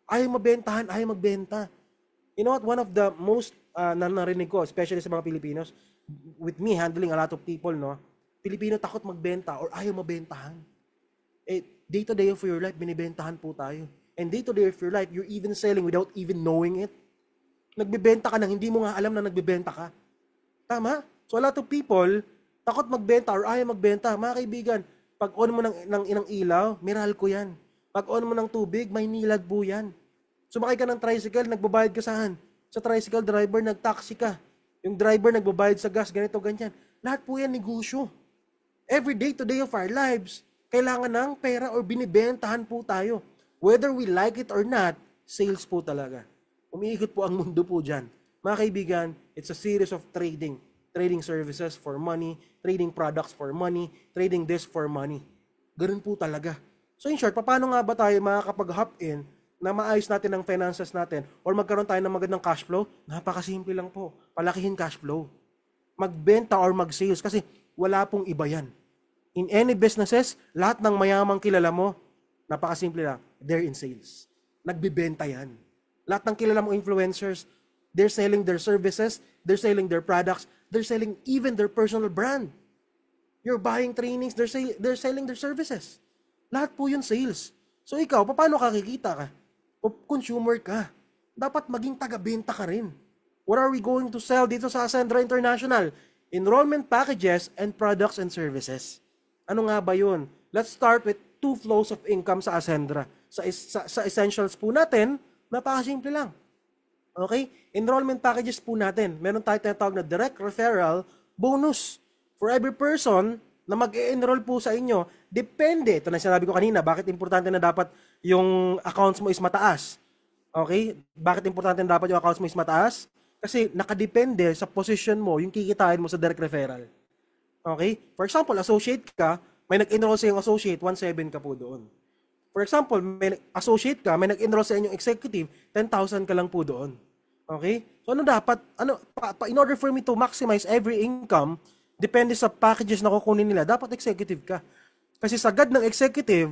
Ayaw magbenta. You know what? One of the most narinig ko, especially sa mga Pilipinos, with me handling a lot of people, no? Pilipino takot magbenta or ayaw mabentahan. Day-to-day of your life, binibentahan po tayo. And day-to-day of your life, you're even selling without even knowing it. Nagbebenta ka nang hindi mo nga alam na nagbebenta ka. Tama? So a lot of people, takot magbenta or ayaw magbenta. Mga kaibigan, pag on mo ng ilaw, miral ko yan. Pag on mo ng tubig, may nilad po yan. Sumakay ka ng tricycle, nagbabayad ka saan? Sa tricycle driver, nag-taxi ka. Yung driver nagbabayad sa gas, ganito, ganyan. Lahat po yan negosyo. Every day-to-day of our lives, kailangan ng pera or binibentahan po tayo. Whether we like it or not, sales po talaga. Umiikot po ang mundo po dyan. Mga kaibigan, it's a series of trading. Trading services for money, trading products for money, trading this for money. Ganun po talaga. So in short, paano nga ba tayo makakapag-hop in na maayos natin ang finances natin or magkaroon tayo ng magandang cash flow? Napakasimple lang po. Palakihin cash flow. Magbenta or mag-sales kasi wala pong iba yan. In any businesses, lahat ng mayamang kilala mo, napakasimple lang, they're in sales. Nagbibenta yan. Lahat ng kilala mo influencers, they're selling their services, they're selling their products, they're selling even their personal brand. You're buying trainings, they're selling their services. Lahat po yun sales. So ikaw, paano ka kikita ka? Consumer ka. Dapat maging taga-benta ka rin. What are we going to sell dito sa Ascendra International? Enrollment packages and products and services. Ano nga ba yun? Let's start with 2 flows of income sa Ascendra. Sa essentials po natin, napakasimple lang. Okay? Enrollment packages po natin. Meron tayo tinatawag na direct referral bonus. For every person na mag-enroll po sa inyo, depende. Ito na sinabi ko kanina, bakit importante na dapat yung accounts mo is mataas. Okay? Bakit importante na dapat yung accounts mo is mataas? Kasi nakadepende sa position mo, yung kikitain mo sa direct referral. Okay? For example, associate ka, may nag-enroll sa iyong associate, 1.7 ka po doon. For example, may associate ka, may nag-enroll sa inyong executive, 10,000 ka lang po doon. Okay? So ano dapat, in order for me to maximize every income, depende sa packages na kukunin nila, dapat executive ka. Kasi sagad ng executive,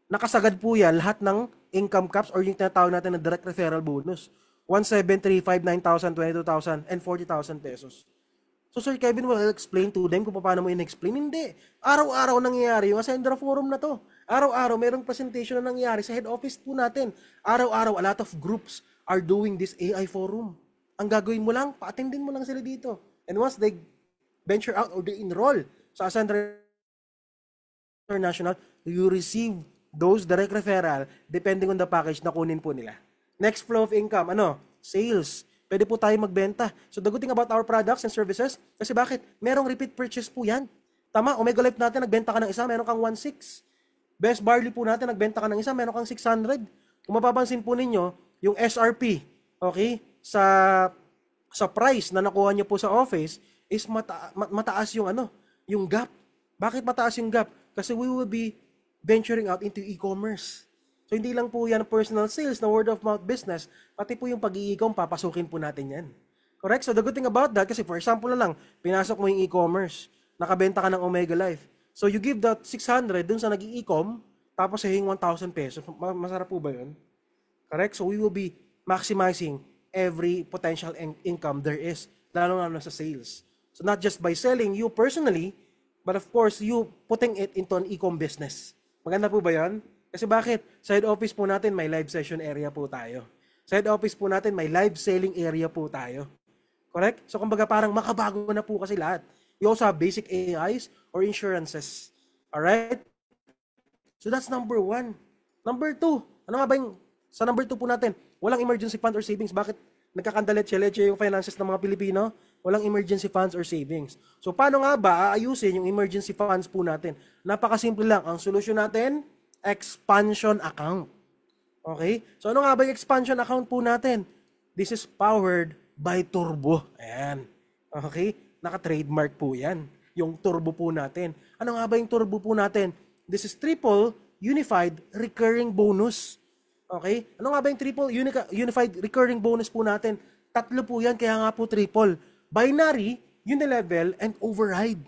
nakasagad po yan lahat ng income caps or yung tinatawag natin na direct referral bonus. 1,735, 9,000, 22,000, and 40,000 pesos. So Sir Kevin will explain to them kung paano mo in-explain. Hindi. Araw-araw nangyayari yung Ascendra Forum na to. Araw-araw mayroong presentation na nangyayari sa head office po natin. Araw-araw a lot of groups are doing this AI forum. Ang gagawin mo lang, pa-attendin mo lang sila dito. And once they venture out or they enroll sa Ascendra International, you receive those direct referral depending on the package na kunin po nila. Next flow of income, sales. Pwede po tayo magbenta. So the good thing about our products and services, kasi bakit? Merong repeat purchase po yan. Tama, Omega Life natin, nagbenta ka ng isa, meron kang 1.6. Best Barley po natin, nagbenta ka ng isa, meron kang 600. Kung mapapansin po ninyo, yung SRP, okay, sa price na nakuha nyo po sa office, is mataas yung yung gap. Bakit mataas yung gap? Kasi we will be venturing out into e-commerce. So, hindi lang po yan personal sales na word of mouth business, pati po yung pag-i-e-com, papasukin po natin yan. Correct? So, the good thing about that, kasi for example na lang, pinasok mo yung e-commerce, nakabenta ka ng Omega Life. So, you give that 600 dun sa nag-i-e-com, tapos hihing 1,000 pesos. Masarap po ba yun? Correct? So, we will be maximizing every potential income there is, lalo-lalo sa sales. So, not just by selling you personally, but of course, you putting it into an e-com business. Maganda po ba yan? Kasi bakit? Sa head office po natin, may live session area po tayo. Sa head office po natin, may live selling area po tayo. Correct? So, kumbaga parang makabago na po kasi lahat. You also have basic AIs or insurances. Alright? So, that's number 1. Number 2, ano nga ba yung, sa number 2 po natin, walang emergency fund or savings. Bakit nagkakandalet-leche yung finances ng mga Pilipino? Walang emergency funds or savings. So, paano nga ba aayusin yung emergency funds po natin? Napakasimple lang. Ang solusyon natin, expansion account. Okay? So, ano nga ba yung expansion account po natin? This is powered by Turbo. Ayan. Okay? Naka-trademark po yan. Yung Turbo po natin. Ano nga ba yung Turbo po natin? This is triple unified recurring bonus. Okay? Ano nga ba yung triple unified recurring bonus po natin? 3 po yan, kaya nga po triple. Binary, unilevel, and override.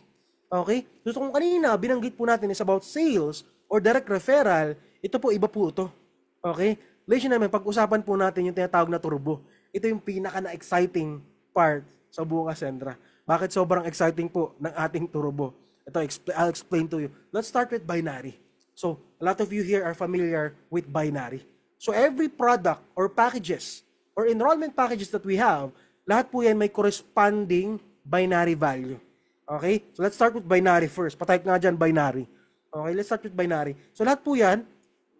Okay? So kung kanina, binanggit po natin is about sales or direct referral, ito po, iba po ito. Okay? Ladies and gentlemen, pag-usapan po natin yung tinatawag na turbo. Ito yung pinaka-na-exciting part sa buong Ascendra. Bakit sobrang exciting po ng ating turbo? Ito, I'll explain to you. Let's start with binary. So, a lot of you here are familiar with binary. So, every product or packages or enrollment packages that we have, lahat po yan may corresponding binary value. Okay? So, let's start with binary first. Patype nga dyan, binary. Okay, let's start with binary. So, lahat po yan,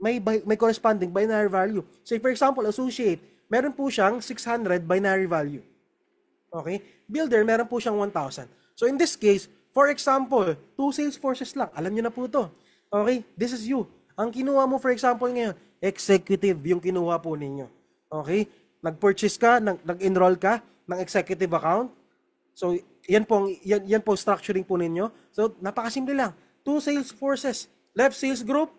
may corresponding binary value. Say, for example, associate, meron po siyang 600 binary value. Okay? Builder, meron po siyang 1,000. So, in this case, for example, 2 sales forces lang. Alam nyo na po to. Okay? This is you. Ang kinuha mo, for example, ngayon, executive yung kinuha po ninyo. Okay? Nag-purchase ka, nag-enroll ka ng executive account. So, yan po structuring po ninyo. So, napakasimple lang. 2 sales forces. Left sales group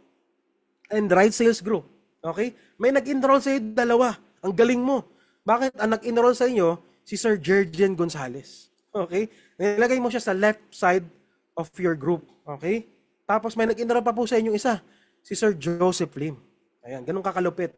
and right sales group. Okay? May nag-enroll sa iyo 2. Ang galing mo. Bakit? Ang nag-enroll sa inyo, si Sir Jergen Gonzales. Okay? Nilagay mo siya sa left side of your group. Okay? Tapos may nag-enroll pa po sa inyong isa, si Sir Joseph Lim. Ayan, ganun kakalupit.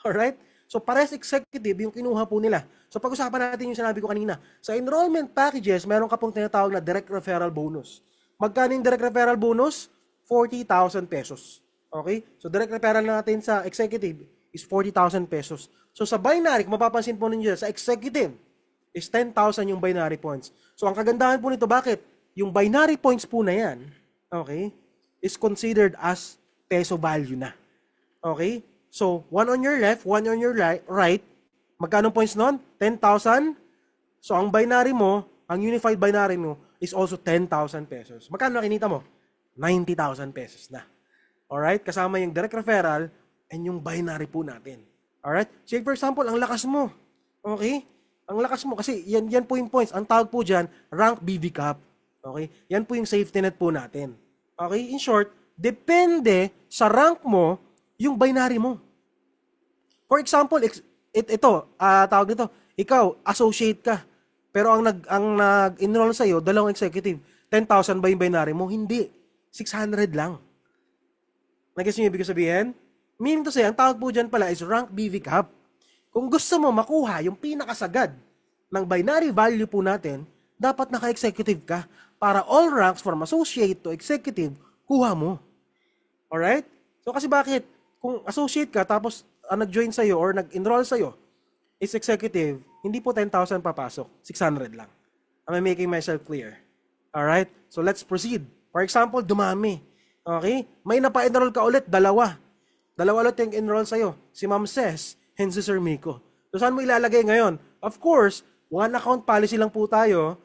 Alright? So, pares executive yung kinuha po nila. So, pag-usapan natin yung sinabi ko kanina. Sa enrollment packages, meron ka pong tinatawag na direct referral bonus. Magkano yung direct referral bonus? 40,000 pesos. Okay? So, direct referral natin sa executive is 40,000 pesos. So, sa binary, kung mapapansin po ninyo, sa executive is 10,000 yung binary points. So, ang kagandahan po nito, bakit? Yung binary points po na yan, okay, is considered as peso value na. Okay? So, 1 on your left, 1 on your right. Magkano points nun? 10,000. So, ang binary mo, ang unified binary mo, is also 10,000 pesos. Magkano kinita mo? 90,000 pesos na. Alright? Kasama yung direct referral and yung binary po natin. Alright? Say for example, ang lakas mo. Okay? Ang lakas mo kasi yan po yung points. Ang tawag po dyan, rank BV Cap. Okay? Yan po yung safety net po natin. Okay? In short, depende sa rank mo yung binary mo. For example, tawag nito, ikaw, associate ka. Pero ang nag-enroll sa'yo, dalawang executive. 10,000 ba yung binary mo? Hindi. 600 lang. Nag-guess nyo ibig sabihin? Meaning to say, ang tawag po dyan pala is rank BV Cap. Kung gusto mo makuha yung pinakasagad ng binary value po natin, dapat naka-executive ka para all ranks from associate to executive, kuha mo. Alright? So kasi bakit? Kung associate ka tapos nag-join sa'yo or nag-enroll sa'yo is executive, hindi po 10,000 papasok. 600 lang. Am I making myself clear? Alright? So let's proceed. For example, dumami. Okay? May napa-enroll ka ulit, dalawa. Dalawa ulit yung enroll sa'yo. Si Ma'am Ces and si Sir Miko. So saan mo ilalagay ngayon? Of course, one account policy lang po tayo.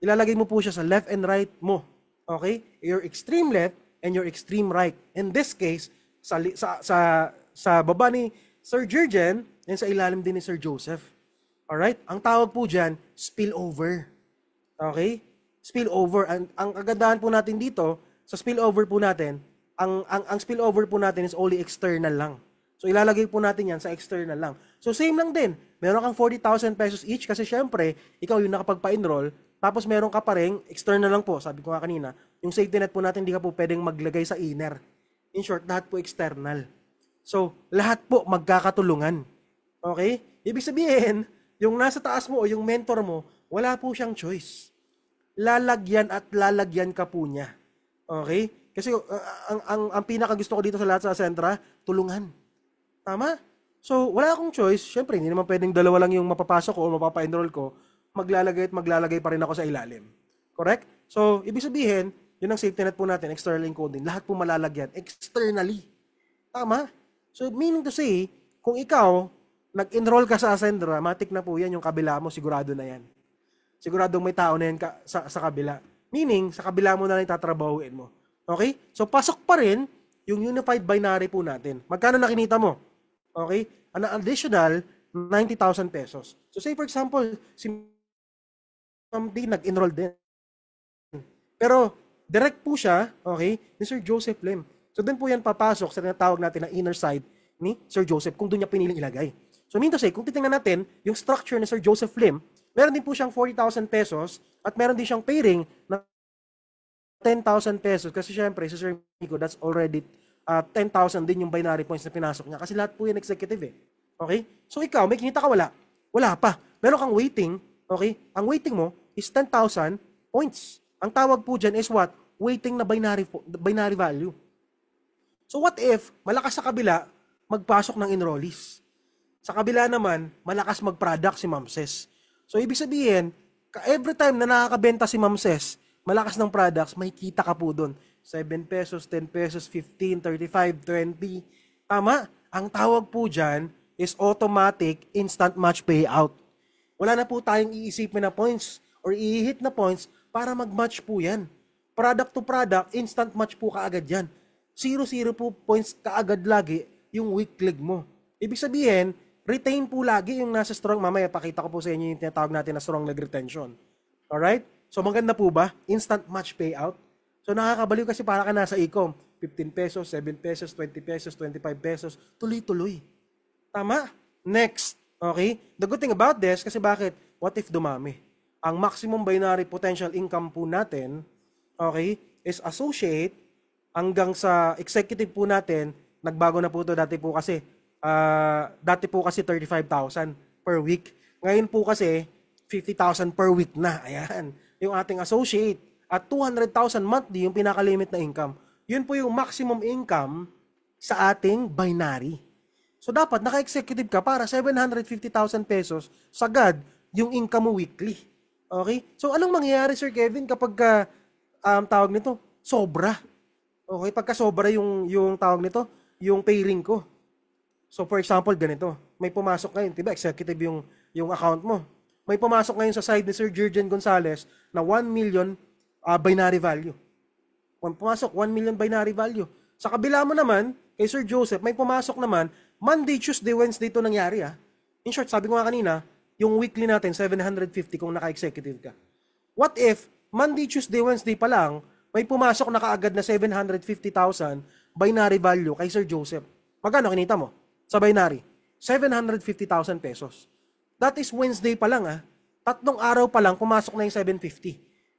Ilalagay mo po siya sa left and right mo. Okay? Your extreme left and your extreme right. In this case, sa baba ni Sir Jurgen and sa ilalim din ni Sir Joseph. Alright? Ang tawag po dyan, spillover. Okay? Spillover. Ang kagandahan po natin dito, sa spillover po natin, ang spillover po natin is only external lang. So ilalagay po natin yan sa external lang. So same lang din. Meron kang 40,000 pesos each kasi syempre, ikaw yung nakapagpa-enroll, tapos meron ka pa rin, external lang po, sabi ko nga kanina, yung safety net po natin, hindi ka po pwedeng maglagay sa inner. In short, lahat po external. So, lahat po magkakatulungan. Okay? Ibig sabihin, yung nasa taas mo o yung mentor mo, wala po siyang choice. Lalagyan at lalagyan ka po niya. Okay? Kasi ang pinaka gusto ko dito sa lahat sa Ascentra, tulungan. Tama? So, wala akong choice. Siyempre, hindi naman pwedeng dalawa lang yung mapapasok ko o mapapa-enroll ko. Maglalagay at maglalagay pa rin ako sa ilalim. Correct? So, ibig sabihin, yun ang safety net po natin, external encoding. Lahat po malalagyan externally. Tama? So, meaning to say, kung ikaw, nag-enroll ka sa Ascentra, matik na po yan, yung kabila mo, sigurado na yan. Siguradong may tao na yan sa kabila. Meaning, sa kabila mo na lang tatrabahuin mo. Okay? So, pasok pa rin yung unified binary po natin. Magkano nakinita mo? Okay? An additional 90,000 pesos. So, say for example, si Ma'am D nag-enroll din. Pero, direct po siya, okay, ni Sir Joseph Lim. So, doon po yan papasok sa tinatawag natin na inner side ni Sir Joseph kung doon niya piniling ilagay. So, mean to say, kung titingnan natin yung structure ni Sir Joseph Lim, meron din po siyang 40,000 pesos at meron din siyang pairing na 10,000 pesos kasi syempre, si Sir Miko, that's already 10,000 din yung binary points na pinasok niya kasi lahat po yung executive eh. Okay? So, ikaw, may kinita ka wala? Wala pa. Meron kang waiting, okay? Ang waiting mo is 10,000 points. Ang tawag po dyan is what? Waiting na binary value. So, what if, malakas sa kabila, magpasok ng enrollees? Sa kabila naman, malakas mag-product si Ma'am Ces. So, ibig sabihin, every time na nakakabenta si Ma'am Ces, malakas ng products, may kita ka po doon. 7 pesos, 10 pesos, 15, 35, 20. Tama? Ang tawag po dyan is automatic instant match payout. Wala na po tayong iisipin na points or i-hit na points para mag-match po yan. Product to product, instant match po kaagad yan. 0-0 po points kaagad lagi yung weak leg mo. Ibig sabihin, retain po lagi yung nasa strong. Mamaya, pakita ko po sa inyo yung tinatawag natin na strong leg retention. Alright? So, maganda po ba? Instant match payout. So, nakakabaliw kasi para ka nasa e-com. 15 pesos, 7 pesos, 20 pesos, 25 pesos. Tuloy-tuloy. Tama? Next. Okay? The good thing about this, kasi bakit? What if dumami? Ang maximum binary potential income po natin, okay, is associate hanggang sa executive po natin, nagbago na po ito dati po kasi 35,000 per week. Ngayon po kasi 50,000 per week na. Ayan. Yung ating associate at 200,000 monthly yung pinaka-limit na income. Yun po yung maximum income sa ating binary. So dapat naka-executive ka para 750,000 pesos sagad yung income mo weekly. Okay? So anong mangyayari, Sir Kevin, kapag tawag nito, sobra? Okay, pagka sobra yung tawag nito, yung pairing ko. So for example, ganito, may pumasok ngayon, diba, executive yung account mo. May pumasok ngayon sa side ni Sir Jurgen Gonzalez na 1,000,000 binary value. Pumasok 1 million binary value. Sa kabila mo naman, kay Sir Joseph, may pumasok naman Monday, Tuesday, Wednesday ito nangyari In short, sabi ko nga kanina, yung weekly natin 750 kung naka-executive ka. What if Monday, Tuesday, Wednesday pa lang may pumasok na kaagad na 750,000 binary value kay Sir Joseph? Magkano kinita mo sa binary? 750,000 pesos. That is Wednesday pa lang 3 araw pa lang pumasok na yung 750.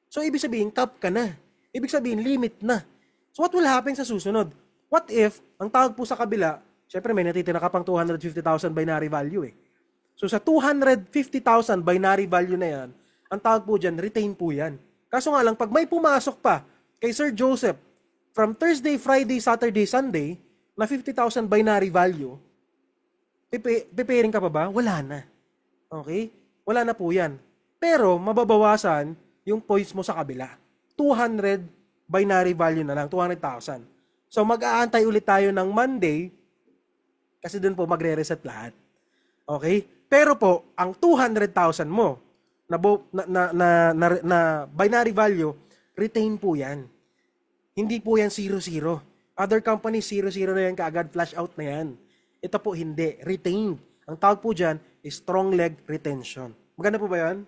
So ibig sabihin top ka na. Ibig sabihin limit na. So what will happen sa susunod? What if ang tawag po sa kabila, syempre may natitira ka pang 250,000 binary value So sa 250,000 binary value na yan, ang tawag po dyan, retain po yan. Kaso nga lang, pag may pumasok pa kay Sir Joseph from Thursday, Friday, Saturday, Sunday na 50,000 binary value, preparing ka pa ba? Wala na. Okay? Wala na po yan. Pero mababawasan yung points mo sa kabila. 200 binary value na lang, 200,000. So mag-aantay ulit tayo ng Monday kasi doon po magre-reset lahat. Okay? Pero po, ang 200,000 mo na binary value, retain po yan. Hindi po yan 0-0. Other companies, 0-0 na yan, kaagad flash out na yan. Ito po hindi, retained. Ang tawag po dyan is strong leg retention. Maganda po ba yan?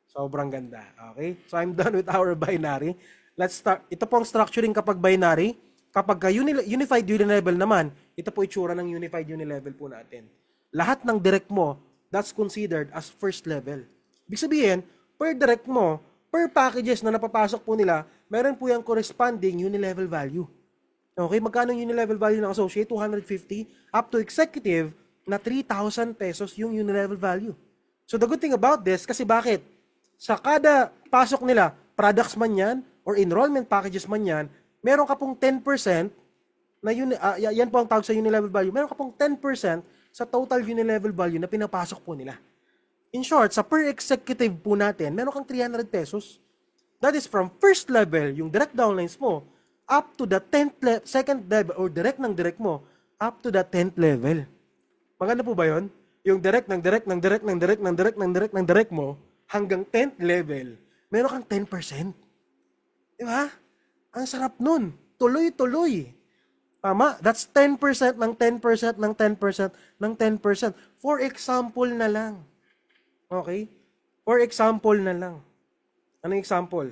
Sobrang ganda. Okay? So I'm done with our binary. Let's start. Ito po ang structuring kapag binary. Kapag unified unilevel naman, ito po itsura ng unified unilevel po natin. Lahat ng direct mo, that's considered as first level. Ibig sabihin, per direct mo, per packages na napapasok po nila, meron po yung corresponding unilevel value. Okay, magkano yung unilevel value ng associate? 250 up to executive na 3,000 pesos yung unilevel value. So the good thing about this, kasi bakit? Sa kada pasok nila, products man yan, or enrollment packages man yan, meron ka pong 10% na yan po ang tawag sa unilevel value, meron ka pong 10% sa total unilevel value na pinapasok po nila. In short, sa per executive po natin, meron kang 300 pesos. That is from first level, yung direct downlines mo, up to the 10th second level, or direct ng direct mo, up to the 10th level. Maganda po ba yun? Yung direct ng direct ng direct ng direct ng direct ng direct ng direct mo, hanggang 10th level, meron kang 10%. Di ba? Ang sarap nun. Tuloy-tuloy. Tama? That's 10% ng 10% ng 10% ng 10%. For example na lang. Okay? For example na lang. Anong example?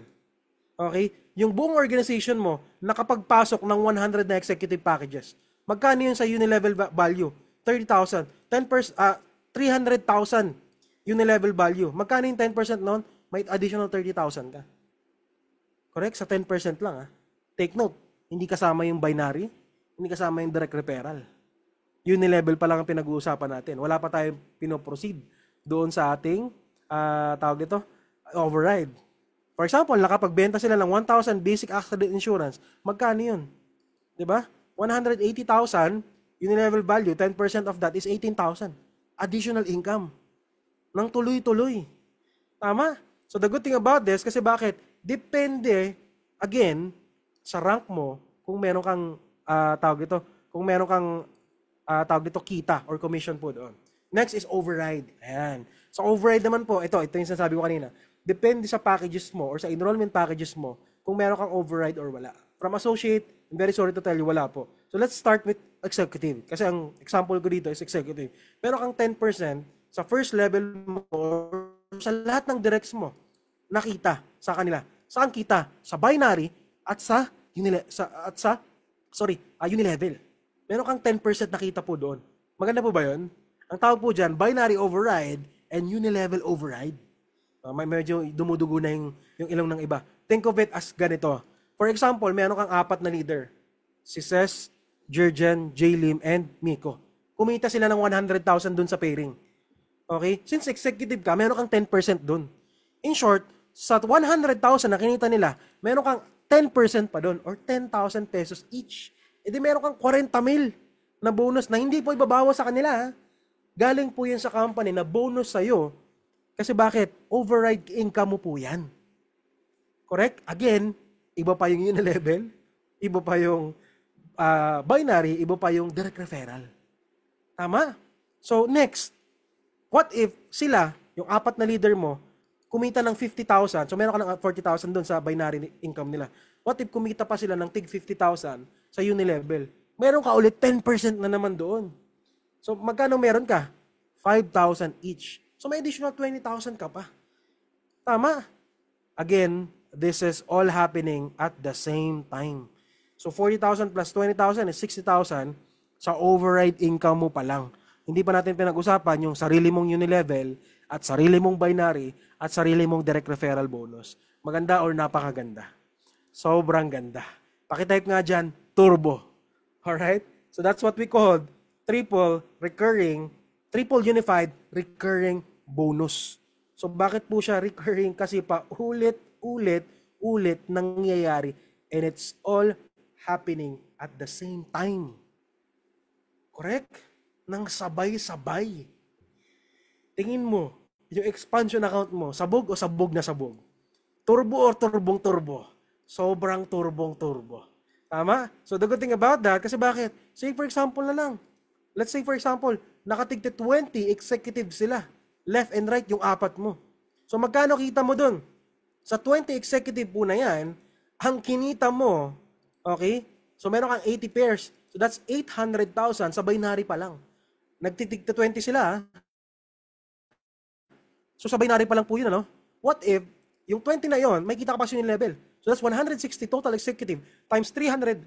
Okay? Yung buong organization mo, nakapagpasok ng 100 na executive packages. Magkano yun sa unilevel value? 30,000. 10%, 300,000 unilevel value. Magkano yung 10% nun? May additional 30,000 ka. Correct? Sa 10% lang. Take note, hindi kasama yung binary, hindi kasama yung direct referral. Unilevel pa lang ang pinag-uusapan natin. Wala pa tayong pinoproceed doon sa ating, tawag dito, override. For example, nakapagbenta sila ng 1,000 basic accident insurance. Magkano yun? Diba? 180,000 unilevel value, 10% of that is 18,000. Additional income. Nang tuloy-tuloy. Tama? So the good thing about this, kasi bakit? Depende, again, sa rank mo, kung meron kang, tawag dito, kung meron kang, tawag dito, kita or commission po doon. Next is override. Ayan. So override naman po, ito yung sinasabi ko kanina. Depende sa packages mo or sa enrollment packages mo kung meron kang override or wala. From associate, I'm very sorry to tell you, wala po. So let's start with executive. Kasi ang example ko dito is executive. Meron kang 10% sa first level mo or sa lahat ng directs mo nakita sa kanila. Saan kita? Sa binary at sa unilevel. Meron kang 10% nakita po doon. Maganda po ba yun? Ang tawag po dyan, binary override and unilevel override. May medyo dumudugo na yung ilong ng iba. Think of it as ganito. For example, meron kang 4 na leader. Si Ces, Jurgen, J-Lim, and Miko. Kumita sila ng 100,000 dun sa pairing. Okay? Since executive ka, meron kang 10% dun. In short, sa 100,000 na kinita nila, meron kang 10% pa dun or 10,000 pesos each. E di meron kang 40,000 na bonus na hindi po ibabawas sa kanila. Galing po yan sa company na bonus sa'yo. Kasi bakit? Override income mo po yan. Correct? Again, iba pa yung unilevel, iba pa yung binary, iba pa yung direct referral. Tama? So next, what if sila, yung 4 na leader mo, kumita ng 50,000, so meron ka ng 40,000 doon sa binary income nila. What if kumita pa sila ng tig 50,000 sa Unilevel? Meron ka ulit 10% na naman doon. So magkano meron ka? 5,000 each. So may additional 20,000 ka pa. Tama? Again, this is all happening at the same time. So 40,000 plus 20,000 is 60,000 sa override income mo pa lang. Hindi pa natin pinag-usapan yung sarili mong Unilevel at sarili mong binary at sarili mong direct referral bonus. Maganda or napakaganda? Sobrang ganda. Pakitype nga dyan, turbo. Alright? So that's what we called triple unified recurring bonus. So bakit po siya recurring? Kasi pa ulit nangyayari and it's all happening at the same time. Correct? Nang sabay-sabay. Tingin mo, yung expansion account mo, sabog o sabog na sabog? Turbo or turbong-turbo? Sobrang turbong-turbo. Tama? So the good thing about that, kasi bakit? Say for example na lang. Let's say for example, nakatigti 20 executives sila. Left and right yung apat mo. So magkano kita mo dun? Sa 20 executive po na yan, ang kinita mo, okay? So meron kang 80 pairs. So that's 800,000 sa binary pa lang. Nagtitigti 20 sila. So sa binary pa lang po yun, ano? What if, yung 20 na yon, may kita ka pa sa Unilevel. So that's 160 total executive times 300,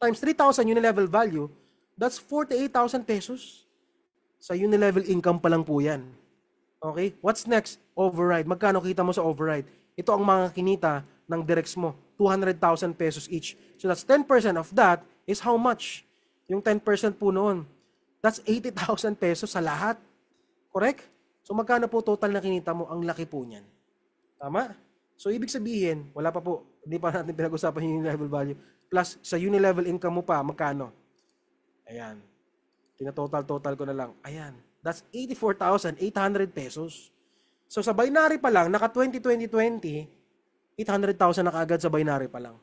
times 3,000 Unilevel value, that's 48,000 pesos. Sa Unilevel income pa lang po yan. Okay? What's next? Override. Magkano kita mo sa override? Ito ang mga kinita ng directs mo. 200,000 pesos each. So that's 10% of that is how much? Yung 10% po noon. That's 80,000 pesos sa lahat. Correct? So magkano po total na kinita mo? Ang laki po niyan. Tama? So ibig sabihin, wala pa po, hindi pa natin pinag-usapan yung Unilevel value. Plus sa Unilevel income mo pa, magkano? Ayan. Tina-total ko na lang. Ayan. That's 84,800 pesos. So sa binary pa lang, naka 20-20-20, 800,000 na kaagad sa binary pa lang.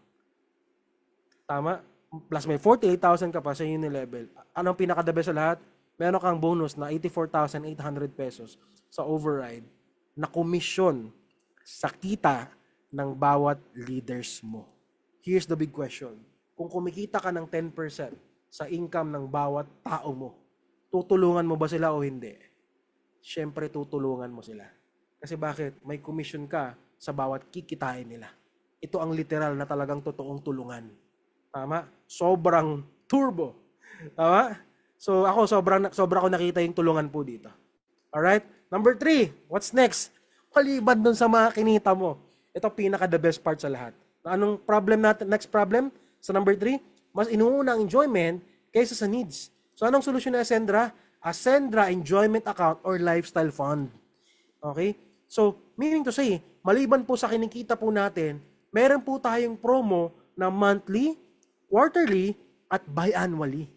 Tama? Plus may 48,000 ka pa sa Unilevel. Anong pinaka-the best sa lahat? Meron kang bonus na 84,800 pesos sa override na komisyon sa kita ng bawat leaders mo. Here's the big question. Kung kumikita ka ng 10% sa income ng bawat tao mo, tutulungan mo ba sila o hindi? Siyempre, tutulungan mo sila. Kasi bakit? May commission ka sa bawat kikitain nila. Ito ang literal na talagang totoong tulungan. Tama? Sobrang turbo. Tama? So ako, sobra ko nakita yung tulungan po dito. Alright? Number 3, what's next? Maliban dun sa mga kinita mo. Ito pinaka-the best part sa lahat. Anong problem natin? Next problem? Sa number 3, mas inuuna ang enjoyment kaysa sa needs. So anong solusyon na Ascendra? Ascendra Enjoyment Account or Lifestyle Fund. Okay? So, meaning to say, maliban po sa kinikita po natin, meron po tayong promo na monthly, quarterly, at biannually.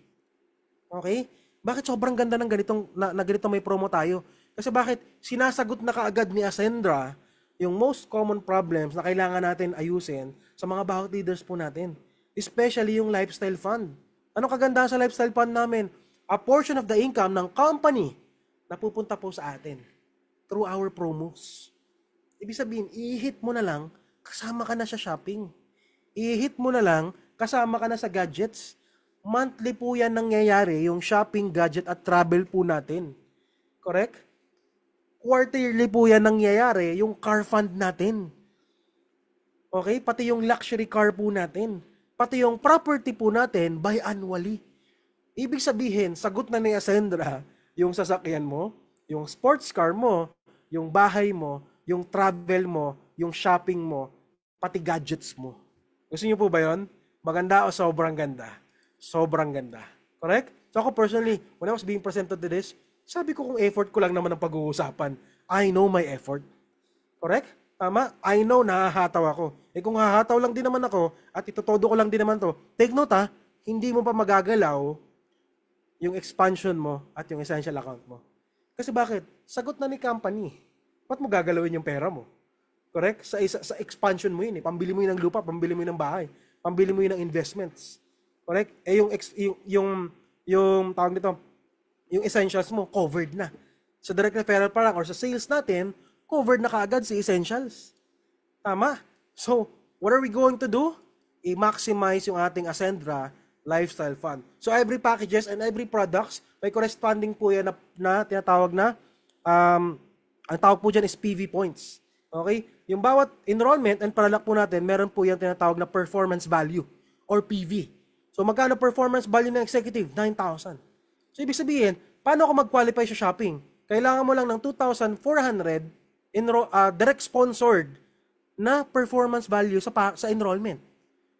Okay? Bakit sobrang ganda ng ganitong may promo tayo? Kasi bakit sinasagot na kaagad ni Ascendra yung most common problems na kailangan natin ayusin sa mga bawat leaders po natin. Especially yung lifestyle fund. Anong kagandahan sa lifestyle fund namin? A portion of the income ng company na pupunta po sa atin through our promos. Ibig sabihin, i-hit mo na lang, kasama ka na sa shopping. I-hit mo na lang, kasama ka na sa gadgets. Monthly po yan nangyayari, yung shopping, gadget at travel po natin. Correct? Quarterly po yan nangyayari, yung car fund natin. Okay? Pati yung luxury car po natin. Pati yung property po natin biannually. Ibig sabihin, sagot na ni Ascendra, yung sasakyan mo, yung sports car mo, yung bahay mo, yung travel mo, yung shopping mo, pati gadgets mo. Gusto niyo po ba yun? Maganda o sobrang ganda? Sobrang ganda. Correct? So ako personally, when I was being presented to this, sabi ko kung effort ko lang naman ang pag-uusapan. I know my effort. Correct? Tama? I know nahahataw ako. Kung hahataw lang din naman ako at itutodo ko lang din naman to, take note ha, hindi mo pa magagalaw yung expansion mo at yung essential account mo. Kasi bakit? Sagot na ni company. Ba't mo gagalawin yung pera mo? Correct? Sa expansion mo yun eh. Pambili mo yun ng lupa, pambili mo yun ng bahay, pambili mo yun ng investments. Correct? Yung tawag nito, yung essentials mo, covered na. Sa direct referral pa lang or sa sales natin, covered na kaagad si essentials. Tama? So, what are we going to do? I-maximize yung ating Ascendra Lifestyle Fund. So, every packages and every products, may corresponding po yan na tinatawag na, ang tawag po dyan is PV points. Okay? Yung bawat enrollment and product po natin, meron po yan tinatawag na performance value or PV. So, magkano performance value ng executive? 9,000. So, ibig sabihin, paano ako mag-qualify sa shopping? Kailangan mo lang ng 2,400 direct sponsored na performance value sa enrollment.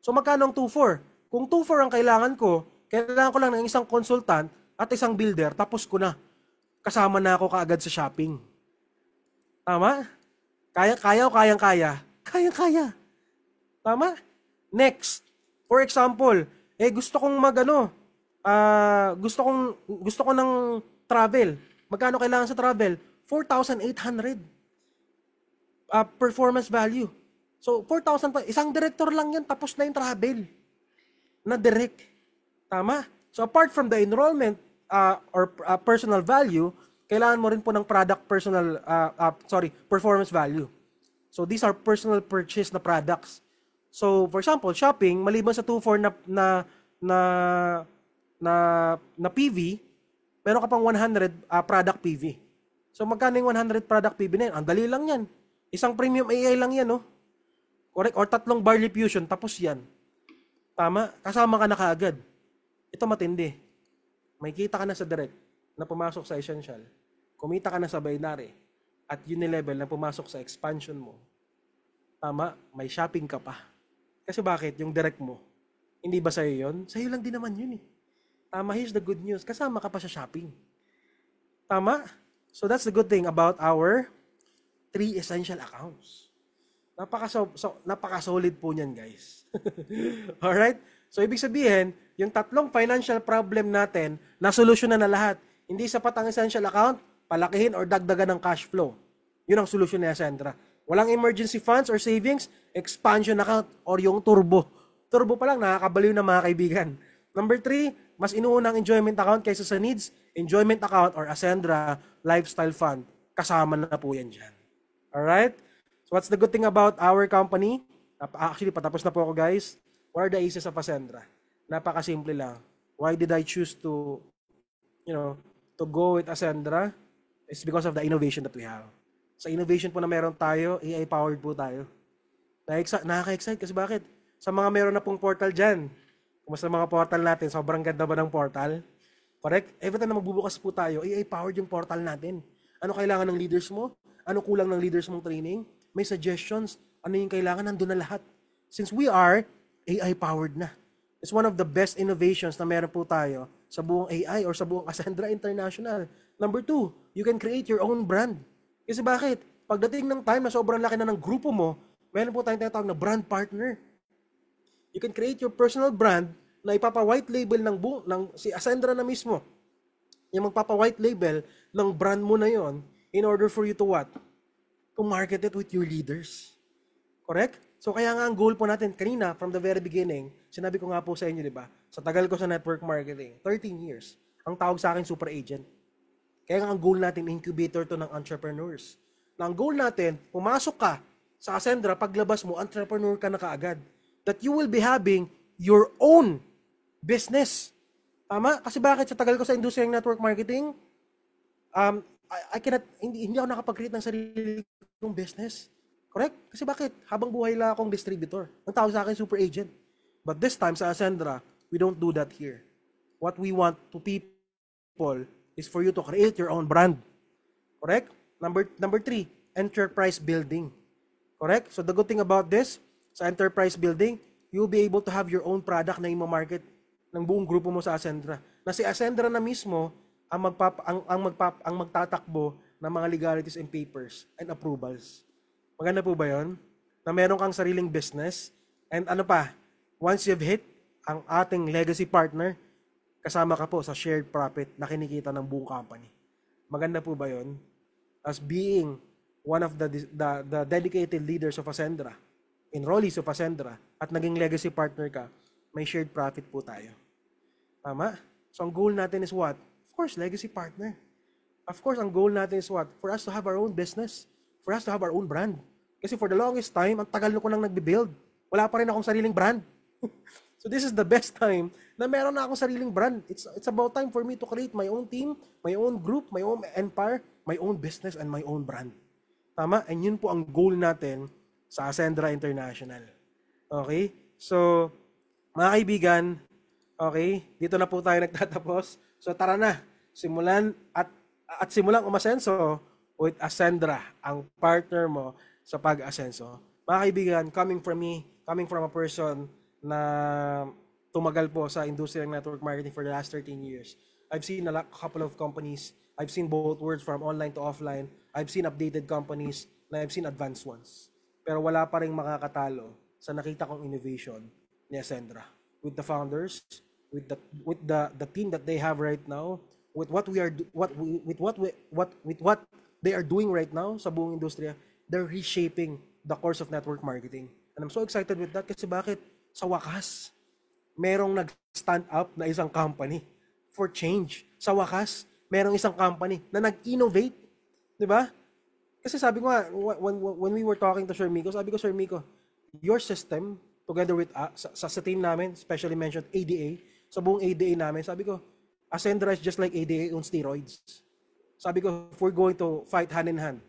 So, magkano ang 2,400? Kung 2,400 ang kailangan ko ko lang ng isang consultant at isang builder, tapos ko na. Kasama na ako kaagad sa shopping. Tama? Kaya o kayang-kaya? Kayang-kaya. Tama? Next. For example, gusto kong gusto ko ng travel. Magkano kailangan sa travel? 4,800. Performance value. So, 4,000 pa. Isang director lang yan, tapos na yung travel. Na direct. Tama? So, apart from the enrollment or personal value, kailangan mo rin po ng performance value. So, these are personal purchase na products. So, for example, shopping, maliban sa 2,400 na PV, meron ka pang 100 product PV. So, magkano yung 100 product PV na yun? Ang dali lang yan. Isang premium AI lang yan, no? Correct? Or 3 barley fusion, tapos yan. Tama? Kasama ka na kaagad. Ito matindi. May kita ka na sa direct na pumasok sa essential. Kumita ka na sa binary at unilevel na pumasok sa expansion mo. Tama? May shopping ka pa. Kasi bakit? Yung direct mo. Hindi ba sa'yo yun? Sa'yo lang din naman yun eh. Tama, here's the good news. Kasama ka pa sa shopping. Tama? So that's the good thing about our 3 essential accounts. Napaka-solid po niyan, guys. Alright? So, ibig sabihin, yung 3 financial problem natin, nasolusyonan na lahat. Hindi sapat ang essential account, palakihin or dagdagan ng cash flow. Yun ang solusyon ni Ascendra. Walang emergency funds or savings, expansion account or yung turbo. Turbo pa lang, nakakabaliw na mga kaibigan. Number 3, mas inuuna ang enjoyment account kaysa sa needs, enjoyment account or Ascendra Lifestyle Fund. Kasama na po yan dyan. Alright? So what's the good thing about our company? Actually, patapos na po ako, guys. What are the aces of Ascendra? Napakasimple lang. Why did I choose to go with Ascendra? It's because of the innovation that we have. Sa innovation po na meron tayo, AI-powered po tayo. Nakaka-excite kasi bakit? Sa mga meron na pong portal dyan, kumusta mga portal natin? Sobrang ganda ba ng portal? Correct? Every time na magbubukas po tayo, AI-powered yung portal natin. Ano kailangan ng leaders mo? Ano kulang ng leaders mong training? May suggestions. Ano yung kailangan? Nandun na lahat. Since we are AI-powered na. It's one of the best innovations na meron po tayo sa buong AI or sa buong Ascendra International. Number 2, you can create your own brand. Kasi bakit? Pagdating ng time na sobrang laki na ng grupo mo, meron po tayong tinatawag na brand partner. You can create your personal brand na ipapa-white label ng si Ascendra na mismo. Yung magpapa-white label ng brand mo na yon in order for you to what? To market it with your leaders. Correct? So kaya nga ang goal po natin kanina, from the very beginning, sinabi ko nga po sa inyo, di ba? Sa tagal ko sa network marketing, 13 years, ang tawag sa akin super agent. Kaya nga ang goal natin, incubator to ng entrepreneurs. Na ang goal natin, pumasok ka sa Ascendra, paglabas mo, entrepreneur ka na kaagad. That you will be having your own business. Tama? Kasi bakit sa tagal ko sa industriya ng network marketing, hindi ako nakapag-create ng sarili kong business. Correct? Kasi bakit? Habang buhay lang akong distributor. Ang tawag sa akin, super agent. But this time sa Ascendra, we don't do that here. What we want to people is for you to create your own brand. Correct? Number 3, enterprise building. Correct? So the good thing about this, sa enterprise building, you'll be able to have your own product na i-market ng buong grupo mo sa Ascendra. Na si Ascendra na mismo ang magtatakbo ng mga legalities and papers and approvals. Maganda po ba yun? Na meron kang sariling business and ano pa, once you've hit ang ating legacy partner, kasama ka po sa shared profit na kinikita ng buong company. Maganda po ba yun? As being one of the dedicated leaders of Ascendra, enrollees of Ascendra, at naging legacy partner ka, may shared profit po tayo. Tama? So ang goal natin is what? Of course, legacy partner. Of course, ang goal natin is what? For us to have our own business. for us to have our own brand. Kasi for the longest time, ang tagal ko nang nagbe-build. Wala pa rin akong sariling brand. So this is the best time na meron na akong sariling brand. It's about time for me to create my own team, my own group, my own empire, my own business, and my own brand. Tama? And yun po ang goal natin sa Ascendra International. Okay? So, mga kaibigan, okay, dito na po tayo nagtatapos. So tara na, simulan simulang umasenso with Ascendra, ang partner mo sa pag-asenso. Mga kaibigan, coming from a person na tumagal po sa industrial network marketing for the last 13 years. I've seen a couple of companies. I've seen both worlds from online to offline. I've seen updated companies na I've seen advanced ones. Pero wala pa ring makakatalo sa nakita kong innovation ni Ascendra. With the founders, with the team that they have right now, with what they are doing right now sa buong industriya, they're reshaping the course of network marketing. And I'm so excited with that kasi bakit? Sa wakas, merong nag-stand up na isang company for change. Sa wakas, merong isang company na nag-innovate. Di ba? Kasi sabi ko nga, when we were talking to Sir Miko, sabi ko, Sir Miko, your system, together with sa team namin, especially mentioned ADA, sa buong ADA namin, sabi ko, Ascendra is just like ADA on steroids. Sabi ko, if we're going to fight hand in hand,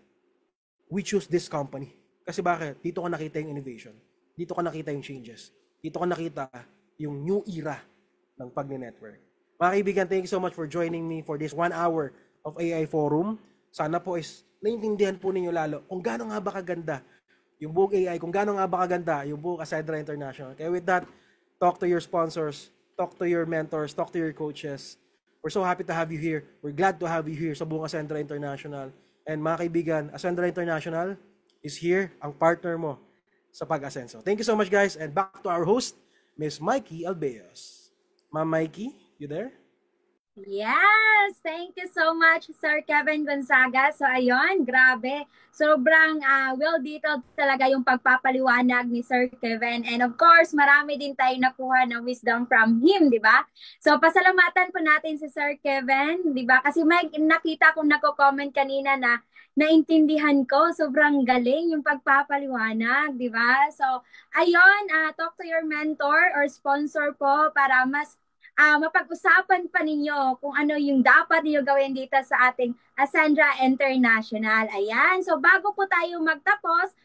we choose this company. Kasi bakit? Dito ko nakita yung innovation. Dito ko nakita yung changes. Dito ko nakita yung new era ng pag-network. Mga kaibigan, thank you so much for joining me for this 1 hour of AI Forum. Sana po is naiintindihan po ninyo lalo kung gaano nga ba kaganda yung buong AI, kung gaano nga ba kaganda yung buong Ascendra International. Kaya with that, talk to your sponsors, talk to your mentors, talk to your coaches. We're so happy to have you here. We're glad to have you here sa buong Ascendra International. And mga kaibigan, Ascendra International is here, ang partner mo sa pag-asenso. Thank you so much, guys. And back to our host, Miss Mikey Albeos. Ma'am Mikey, you there? Yes! Thank you so much, Sir Kevin Gonzaga. So, ayun, grabe. Sobrang well-detailed talaga yung pagpapaliwanag ni Sir Kevin. And of course, marami din tayo nakuha ng wisdom from him, di ba? So, pasalamatan po natin si Sir Kevin, di ba? Kasi may nakita kong nako-comment kanina na naintindihan ko, sobrang galing yung pagpapaliwanag, di ba? So, ayun, talk to your mentor or sponsor po para mas mapag-usapan pa ninyo kung ano yung dapat niyo gawin dito sa ating Ascendra International. Ayan. So, bago po tayo magtapos,